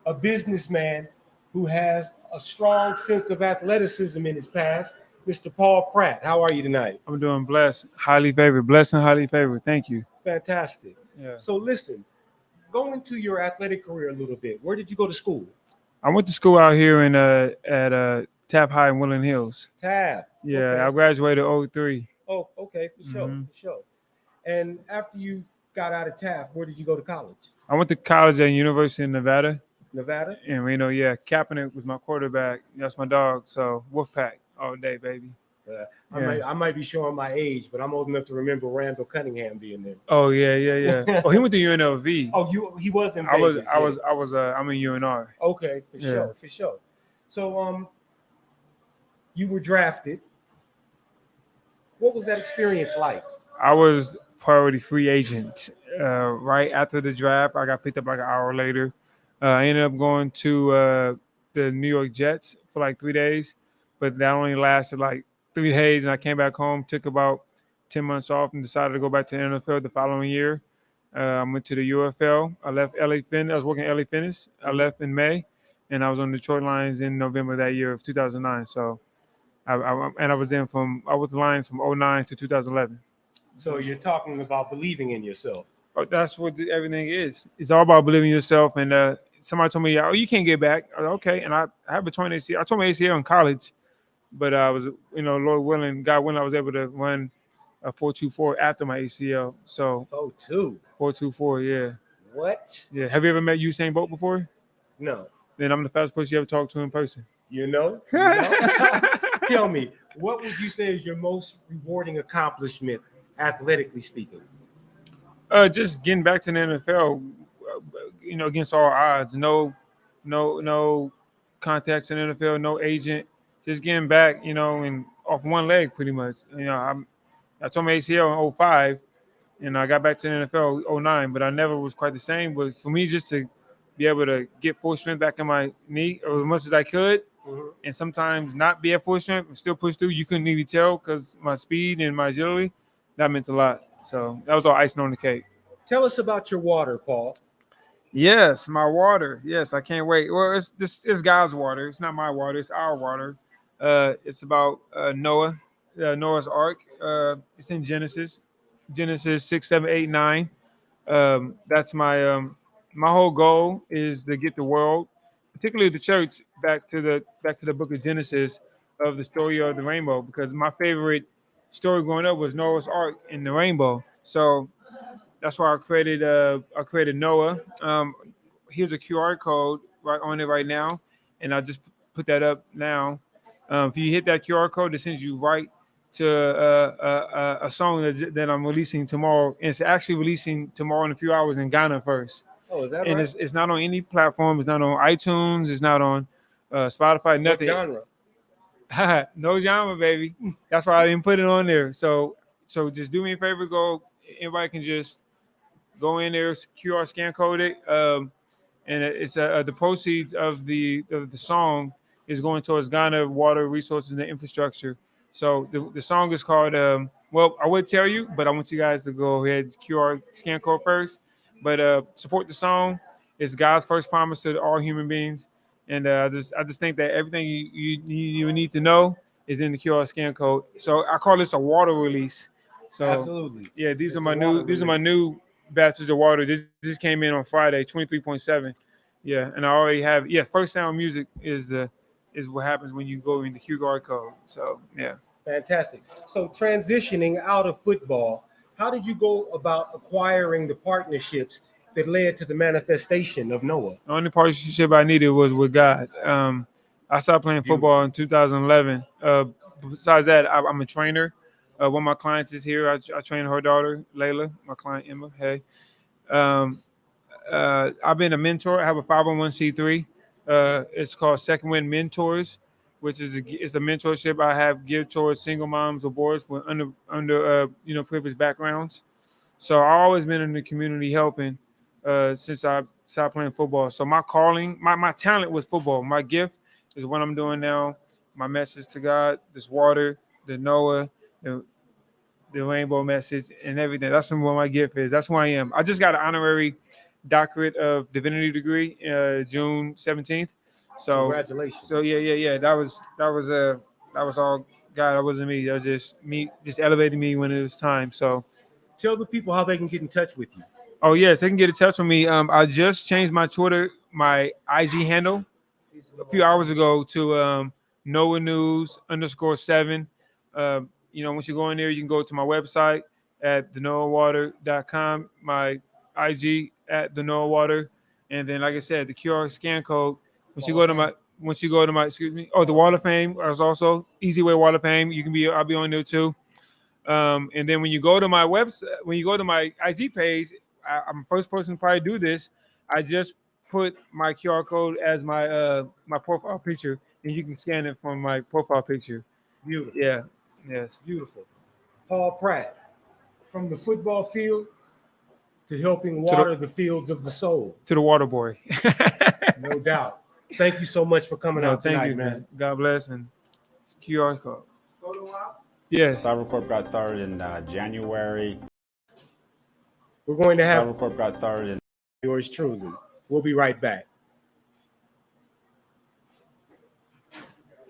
a businessman who has a strong sense of athleticism in his past, Mr. Paul Pratt. How are you tonight? I'm doing blessed, highly favored, blessed and highly favored. Thank you. Fantastic. Yeah. So listen, go into your athletic career a little bit. Where did you go to school? I went to school out here in at Taft High in Woodland Hills. Taft. Yeah, Okay. I graduated 03. Oh, okay, for sure. And after you got out of Taft, where did you go to college? I went to college at University of Nevada. Nevada? And Kaepernick was my quarterback. That's my dog. So Wolfpack all day, baby. I might be showing my age, but I'm old enough to remember Randall Cunningham being there. Oh yeah. Oh, he went to UNLV. Oh, he was in Vegas. I'm in UNR. Okay, for sure. So you were drafted What was that experience like? I was priority free agent. Right after the draft, I got picked up like an hour later. I ended up going to the New York Jets for like 3 days, but that only lasted like 3 days, and I came back home, took about 10 months off, and decided to go back to the NFL the following year. I went to the UFL. I left LA Fitness. I was working at LA Fitness. I left in May, and I was on Detroit Lions in November that year of 2009. So, I was I was the Lions from '09 to 2011. So you're talking about believing in yourself. Oh, that's what everything is. It's all about believing in yourself. And somebody told me, "Oh, you can't get back." I was, okay, and I have a torn ACL. I tore my ACL in college, but I was, Lord willing, God willing, I was able to run a 4.24 after my ACL. So 4.24, yeah. What? Yeah. Have you ever met Usain Bolt before? No. Then I'm the fastest person you ever talked to in person. You know? Tell me, what would you say is your most rewarding accomplishment, athletically speaking? Just getting back to the NFL, against all odds. No contacts in the NFL, no agent. Just getting back, and off one leg pretty much. I tore my ACL in '05, and I got back to the NFL '09, but I never was quite the same. But for me, just to be able to get full strength back in my knee as much as I could, and sometimes not be at full strength and still push through, you couldn't even tell because my speed and my agility, that meant a lot. So that was all icing on the cake. Tell us about your water, Paul. Yes, my water. Yes, I can't wait. Well, it's God's water. It's not my water. It's our water. It's about Noah's Ark. It's in Genesis 6, 7, 8, 9. That's my whole goal is to get the world, particularly the church, back to the book of Genesis of the story of the rainbow, because my favorite story growing up was Noah's Ark and the rainbow. So that's why I created Noah. Here's a QR code right on it right now, and I just put that up now. If you hit that QR code, it sends you right to a song that I'm releasing tomorrow. And it's actually releasing tomorrow in a few hours in Ghana first. Oh, is that and right? it's not on any platform. It's not on iTunes. It's not on Spotify. Nothing. What genre? No genre, baby. That's why I didn't put it on there. So just do me a favor. Go. Anybody can just go in there, QR scan code it, and it's the proceeds of the song is going towards Ghana water resources and infrastructure. So the song is called. Well, I would tell you, but I want you guys to go ahead QR scan code first. But support the song. It's God's first promise to all human beings, and I just think that everything you need to know is in the QR scan code. So I call this a water release. So Absolutely. Yeah, these are my new batches of water. This came in on Friday, 23.7. Yeah, and I already have First Sound Music is what happens when you go in the QR code. So yeah. Fantastic. So transitioning out of football, how did you go about acquiring the partnerships that led to the manifestation of Noah? The only partnership I needed was with God. I started playing football in 2011. Besides that, I'm a trainer. One of my clients is here. I train her daughter, Layla, my client, Emma. Hey. I've been a mentor. I have a 501c3. It's called Second Wind Mentors, which is a mentorship I have geared towards single moms or boys with under privileged backgrounds. So I've always been in the community helping since I started playing football. So my calling, my talent was football. My gift is what I'm doing now. My message to God, this water, the Noah, the rainbow message, and everything. That's what my gift is. That's who I am. I just got an honorary doctorate of divinity degree June 17th. So congratulations. So yeah. That was all God. That wasn't me. That was just me, just elevating me when it was time. So tell the people how they can get in touch with you. Oh yes, they can get in touch with me. I just changed my my IG handle a few hours ago to Noah News _7. Once you go in there, you can go to my website at thenoahwater.com, my IG at thenoahwater, and then like I said, the QR scan code. Once you go to my the Wall of Fame is also Easy Way Wall of Fame. I'll be on there too. And then when you go to my website, when you go to my IG page, I'm the first person to probably do this. I just put my QR code as my my profile picture, and you can scan it from my profile picture. Beautiful. Yeah. Yes. Beautiful. Paul Pratt, from the football field to helping water the fields of the soul. To the water boy. No doubt. Thank you so much for coming out tonight, thank you, man. God bless, and it's a QR code. Yes. CyberCorp got started in January. We're going to have CyberCorp got started in yours truly. We'll be right back.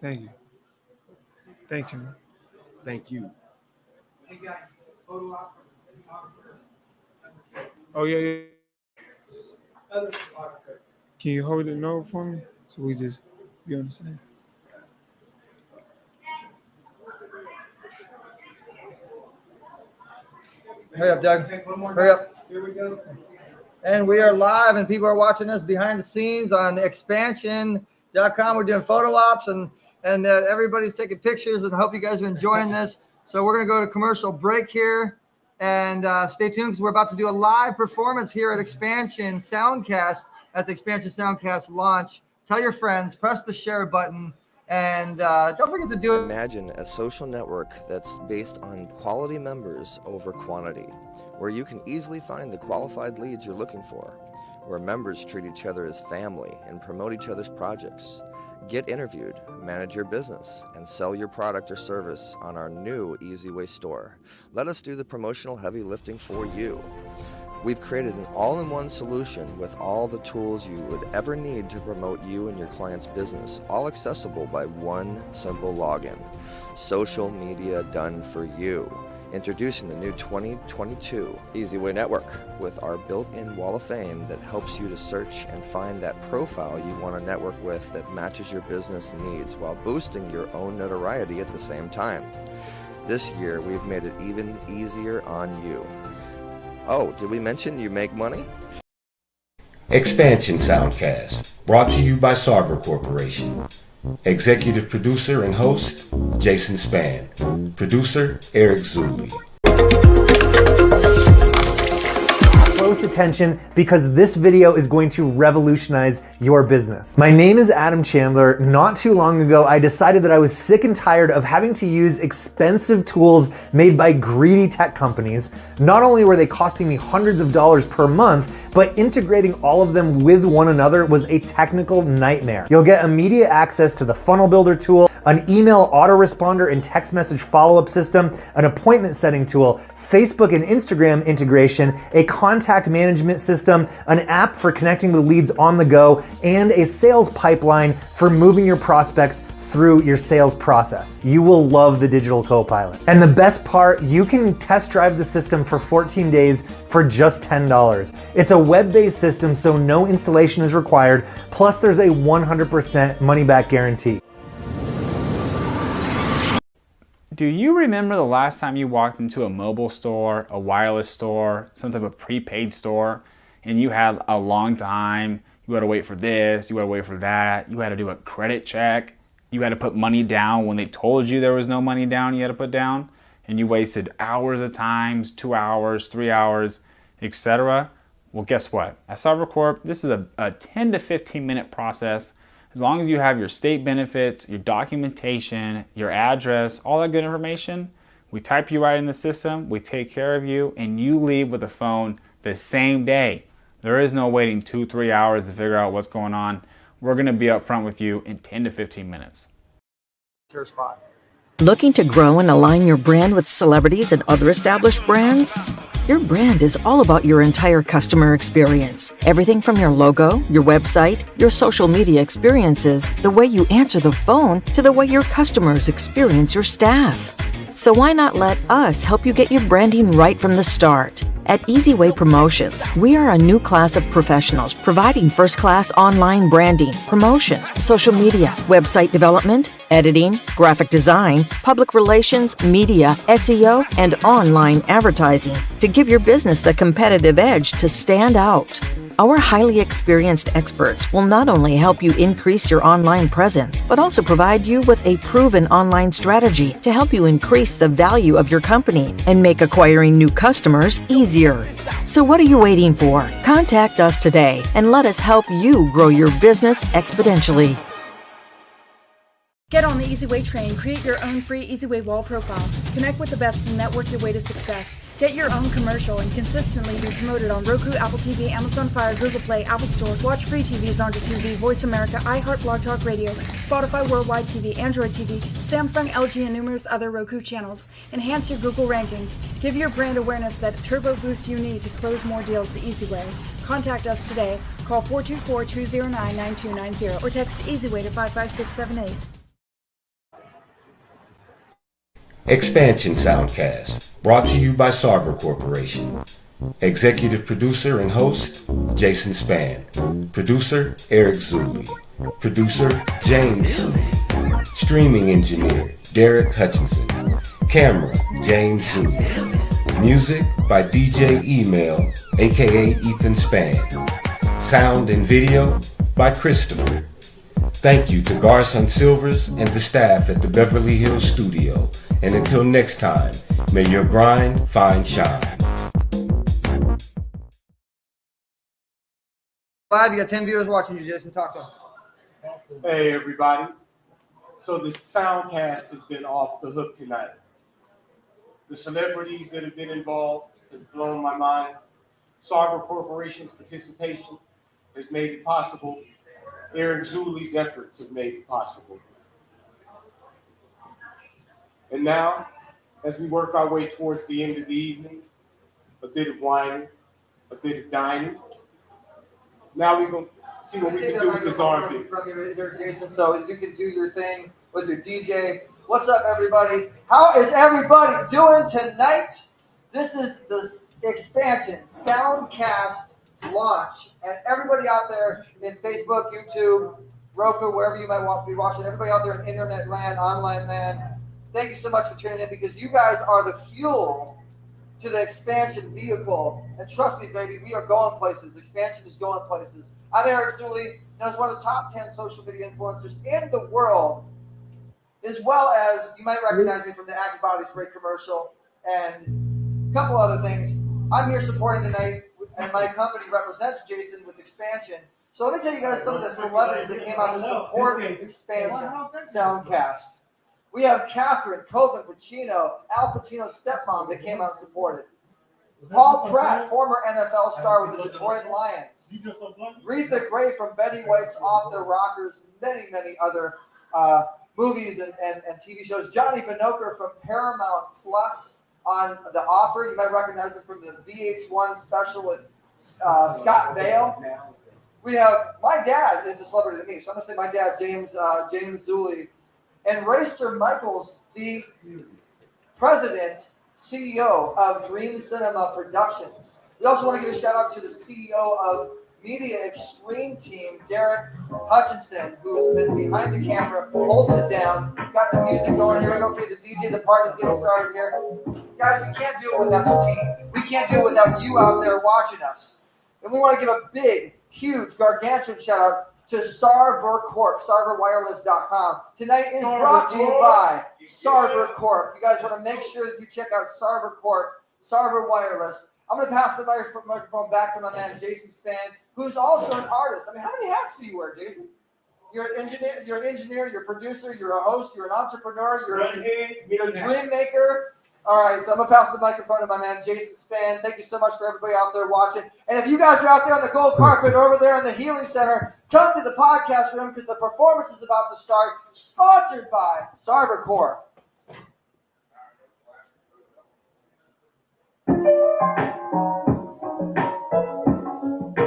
Thank you. Thank you. Thank you. Hey guys, photo op. Oh, yeah. Can you hold it low for me? So we just be on the same. Hurry up, Doug. Hurry up. Here we go. And we are live, and people are watching us behind the scenes on Xspannsion.com. We're doing photo ops, and everybody's taking pictures, and I hope you guys are enjoying this. So we're going to go to commercial break here, and stay tuned because we're about to do a live performance here at Xspannsion Soundcast at the Xspannsion Soundcast launch. Tell your friends, press the share button, and don't forget to do it. Imagine a social network that's based on quality members over quantity, where you can easily find the qualified leads you're looking for, where members treat each other as family and promote each other's projects. Get interviewed, manage your business, and sell your product or service on our new EasyWay store. Let us do the promotional heavy lifting for you. We've created an all-in-one solution with all the tools you would ever need to promote you and your client's business, all accessible by one simple login. Social media done for you. Introducing the new 2022 EasyWay Network with our built-in wall of fame that helps you to search and find that profile you want to network with that matches your business needs while boosting your own notoriety at the same time. This year, we've made it even easier on you. Oh, did we mention you make money? Xspannsion Soundcast, brought to you by Sarver Corporation. Executive producer and host, Jason Spann. Producer, Eric Zuli. Close attention because this video is going to revolutionize your business. My name is Adam Chandler. Not too long ago, I decided that I was sick and tired of having to use expensive tools made by greedy tech companies. Not only were they costing me hundreds of dollars per month, but integrating all of them with one another was a technical nightmare. You'll get immediate access to the funnel builder tool, an email autoresponder and text message follow-up system, an appointment setting tool, Facebook and Instagram integration, a contact management system, an app for connecting with leads on the go, and a sales pipeline for moving your prospects through your sales process. You will love the digital co-pilots. And the best part, you can test drive the system for 14 days for just $10. It's a web-based system, so no installation is required. Plus there's a 100% money-back guarantee. Do you remember the last time you walked into a mobile store, a wireless store, some type of prepaid store, and you had a long time, you had to wait for this, you had to wait for that, you had to do a credit check, you had to put money down when they told you there was no money down you had to put down, and you wasted hours of time, 2 hours, 3 hours, etc.? Well, guess what? At CyberCorp, this is a 10 to 15 minute process. As long as you have your state benefits, your documentation, your address, all that good information, we type you right in the system, we take care of you, and you leave with a phone the same day. There is no waiting 2-3 hours to figure out what's going on. We're going to be up front with you in 10 to 15 minutes. Looking to grow and align your brand with celebrities and other established brands? Your brand is all about your entire customer experience. Everything from your logo, your website, your social media experiences, the way you answer the phone, to the way your customers experience your staff. So why not let us help you get your branding right from the start? At EasyWay Promotions, we are a new class of professionals providing first-class online branding, promotions, social media, website development, editing, graphic design, public relations, media, SEO, and online advertising to give your business the competitive edge to stand out. Our highly experienced experts will not only help you increase your online presence, but also provide you with a proven online strategy to help you increase the value of your company and make acquiring new customers easier. So what are you waiting for? Contact us today and let us help you grow your business exponentially. Get on the Easy Way train. Create your own free Easy Way wall profile. Connect with the best and network your way to success. Get your own commercial and consistently be promoted on Roku, Apple TV, Amazon Fire, Google Play, Apple Store. Watch free TVs on TV, Voice America, iHeart, Blog Talk Radio, Spotify, Worldwide TV, Android TV, Samsung, LG, and numerous other Roku channels. Enhance your Google rankings. Give your brand awareness that turbo boost you need to close more deals the easy way. Contact us today. Call 424-209-9290 or text EasyWay to 55678. Xspannsion Soundcast, brought to you by Sarver Corporation. Executive producer and host, Jason Spann. Producer, Eric Zuli. Producer, James Zuli. Streaming engineer, Derek Hutchinson. Camera, James Zuli. Music by DJ Email, aka Ethan Spann. Sound and video by Christopher. Thank you to Garson Silvers and the staff at the Beverly Hills studio. And until next time, may your grind find shine. Live, you got 10 viewers watching you, Jason. Talk to them. Hey, everybody. So the Soundcast has been off the hook tonight. The celebrities that have been involved has blown my mind. Sarver Corporation's participation has made it possible. Eric Zuli's efforts have made it possible. And now, as we work our way towards the end of the evening, a bit of whining, a bit of dining. Now we're going to see what we can do with this armpit. From you here, Jason, so you can do your thing with your DJ. What's up, everybody? How is everybody doing tonight? This is the Xspannsion Soundcast launch, and everybody out there in Facebook, YouTube, Roku, wherever you might want to be watching, everybody out there in internet land, online land, thank you so much for tuning in, because you guys are the fuel to the Xspannsion vehicle. And trust me, baby, we are going places. Xspannsion is going places. I'm Eric Zuli, known as one of the top 10 social media influencers in the world, as well as you might recognize me from the Axe Body Spray commercial and a couple other things. I'm here supporting tonight, and my company represents Jason with Xspannsion. So let me tell you guys some of the celebrities that came out to support Xspannsion Soundcast. We have Catherine Coven Pacino, Al Pacino's stepmom, that came out and supported. Paul Pratt, former NFL star with the Detroit Lions. Retha Gray from Betty White's Off the Rockers, many other movies and TV shows. Johnny Vinokur from Paramount Plus on The Offer. You might recognize him from the VH1 special with Scott Bale. We have, my dad is a celebrity to me, so I'm going to say my dad, James Zuli. And Rayster Michaels, the president, CEO of Dream Cinema Productions. We also want to give a shout out to the CEO of Media Extreme Team, Derek Hutchinson, who has been behind the camera, holding it down, got the music going. Here we go. Okay, the DJ, the party's getting started here. Guys, we can't do it without your team. We can't do it without you out there watching us. And we want to give a big, huge, gargantuan shout out to Sarver Corp, SarverWireless.com. Tonight is brought to you by Sarver Corp. You guys want to make sure that you check out Sarver Corp, Sarver Wireless. I'm going to pass the microphone back to my man, Jason Spann, who's also an artist. I mean, how many hats do you wear, Jason? You're an engineer, you're a producer, you're a host, you're an entrepreneur, you're a dream maker. All right, so I'm going to pass the microphone to my man, Jason Spann. Thank you so much for everybody out there watching. And if you guys are out there on the gold carpet over there in the Healing Center, come to the podcast room because the performance is about to start, sponsored by Sarver Corp.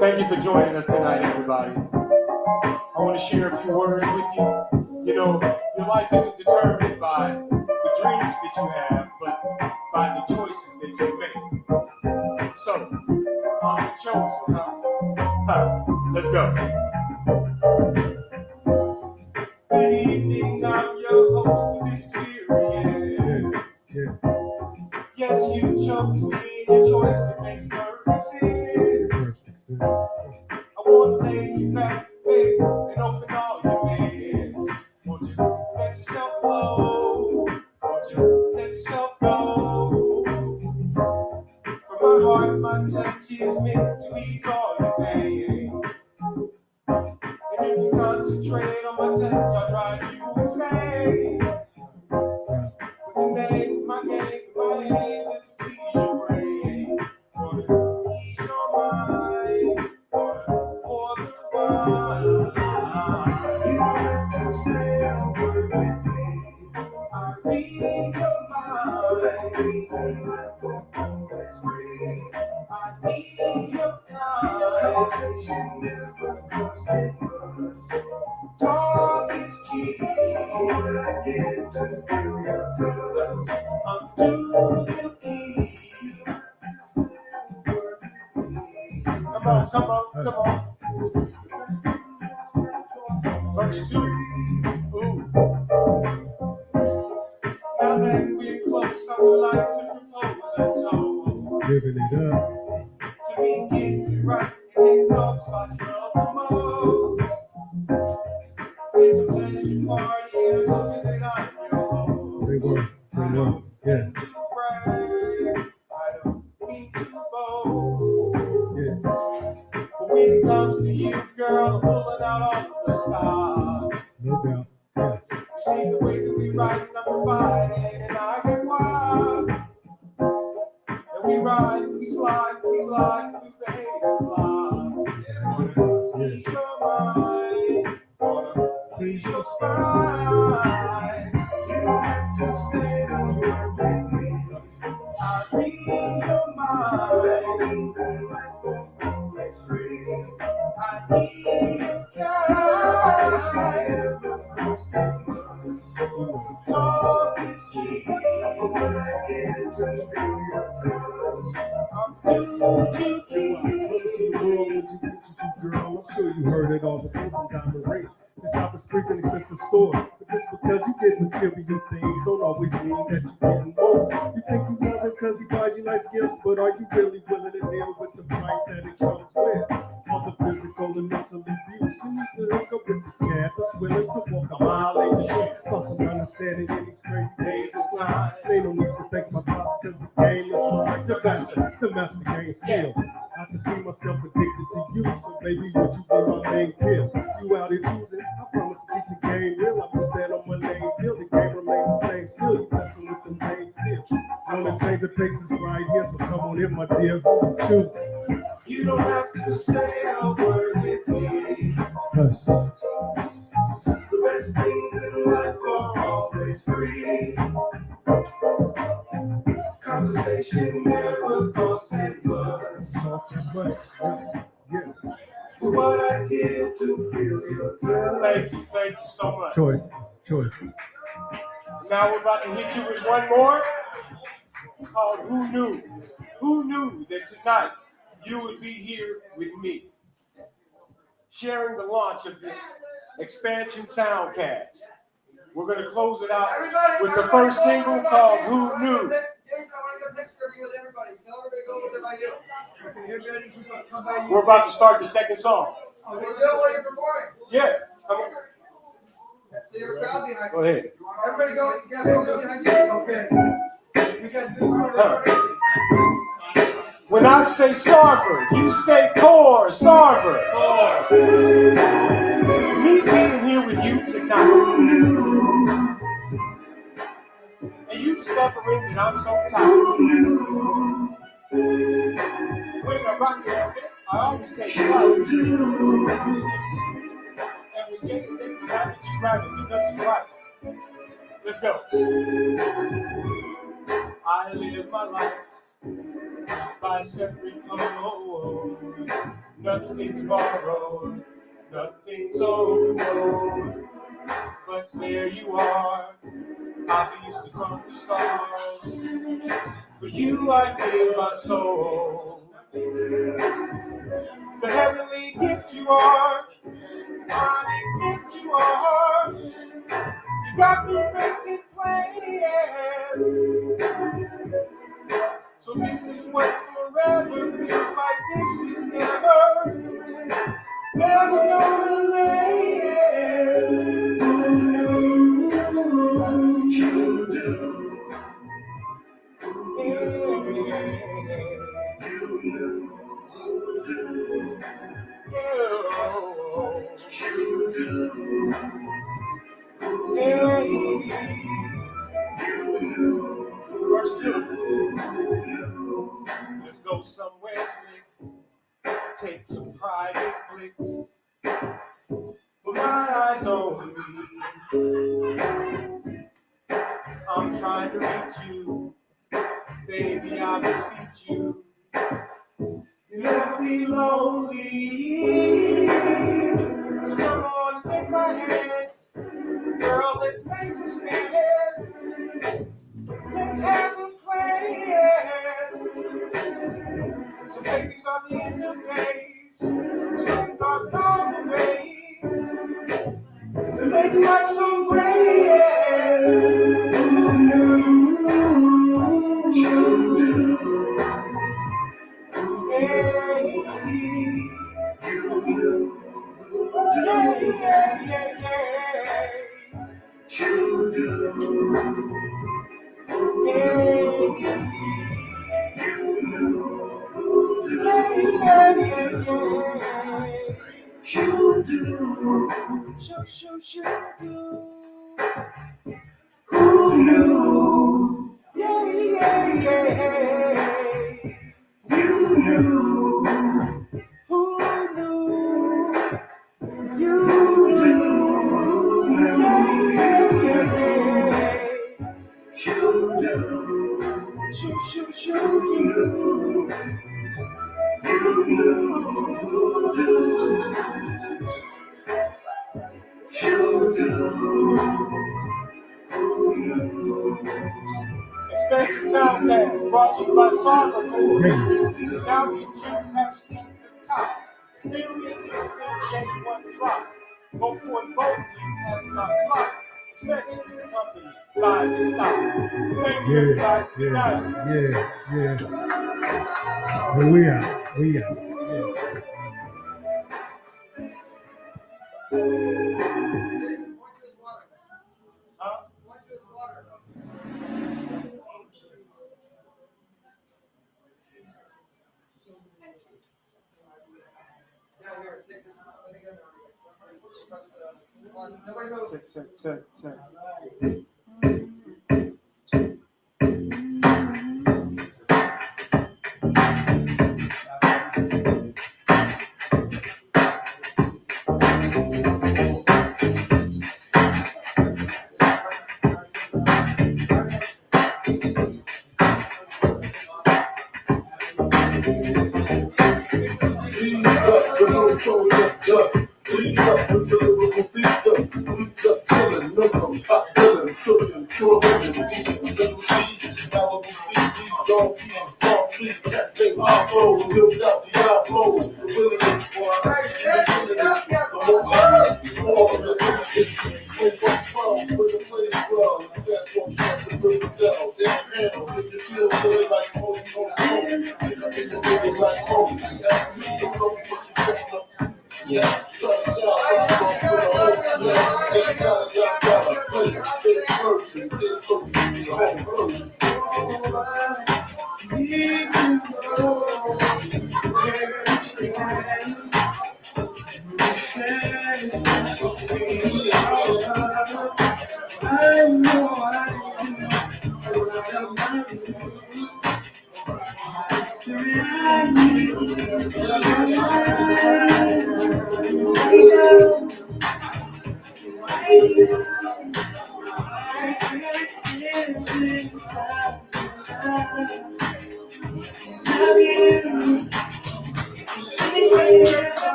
Thank you for joining us tonight, everybody. I want to share a few words with you. You know, your life isn't determined by the dreams that you have, but by the choices that you make. So, I'm the chosen, huh? Let's go. Good evening, I'm your host for this experience. Yes, you chose me, and your choice, it makes perfect sense. I want to lay you back, baby, and open all your veins. Won't you let yourself flow? Won't you let yourself go? From my heart, my touch is meant to ease all your pain. And if you concentrate on my touch, I'll drive you insane. Talk is cheap. I'm due to keep. Come on, come on, come on. Verse 2. Ooh. Now that we're close, I would like to propose a toast. Giving it up. To me, getting you right and hitting all the spots you love the most. It's a pleasure party, and I told you that I'm your host. They were. Yeah. To brag, I don't mean to boast. Yeah. But when it comes to you, girl, I'm pulling out all of the stops. No doubt. Yeah. You see the way that we ride, and I'm providing, and I get wild. And we ride, we slide, we glide through the haters' blocks. Wanna please your mind, wanna please your spine. I read your mind. I need your kind. Talk is cheap. I'm due to keep. Girl, I'm sure you heard it all before from Diamond Ray. To shop at streets and expensive stores. But just because you get material things don't always mean that you're getting more. You think you love him because he buys you nice gifts, but are you really willing to deal with the price that it comes with? All the physical and mental abuse. You need to hook up with the cat that's willing to walk a mile in the shoe. Plus I'm understanding in these crazy days of time. Ain't no need to thank my pops because the game is mine. To master the game skill. I can see myself addicted to you, so baby, would you be my main pill? You out here choosing, I promise to keep the game real. I put that on my name till the game remains the same. Still, you messing with the main still. Wanna change the faces right here, so come on in, my dear. Choose. You don't have to say a word with me. Hush. The best things in life are always free. Conversation never costs that much. Yeah. What I give to feel your touch. Thank you so much. Choice. Now we're about to hit you with one more called Who Knew? Who knew that tonight you would be here with me, sharing the launch of the Xspannsion Soundcast. We're going to close it out with the first single called Who Knew? We're about to start the second song. Yeah, come on. Go ahead. Everybody go. Okay. When I say Sarver, you say core, Sarver. Me being here with you tonight. And you discovering that I'm so tired. When I rock it, I always take flight. And when Jay takes the habit, you grab it because it's right. Let's go. I live my life by separate code. Nothing's borrowed, nothing's owed. But there you are, obviously from the stars. For you I give my soul. The heavenly gift you are, the honest gift you are. You got me making plans. So this is what forever feels like. This is never gonna end. Verse 2. Let's go somewhere slick. Take some private flicks. For my eyes only. I'm trying to reach you. Baby, I beseech you. You never be lonely. So come on and take my hand. Girl, let's make a stand. Let's have a plan. So take these on the end of days. Spend thoughts all the ways. It makes life so great. Xspannsion Soundcast, brought to you by Soundcast. Now you two have seen the top. Experience the change one drop. Go for it boldly as not flop. Xspannsion is the company. Live stop. Thank you, everybody. Good night. But we out. Check.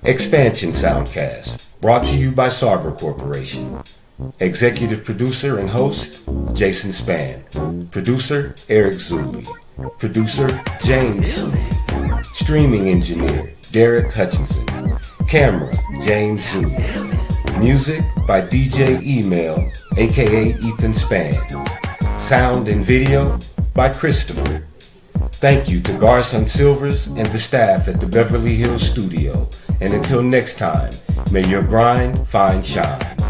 Xspannsion Soundcast, brought to you by Sarver Corporation. Executive producer and host, Jason Spann. Producer, Eric Zuli. Producer, James Zuli. Streaming engineer, Derek Hutchinson. Camera, James Zuli. Music by DJ Email, aka Ethan Spann. Sound and video by Christopher. Thank you to Garson Silvers and the staff at the Beverly Hills studio. And until next time, may your grind find shine.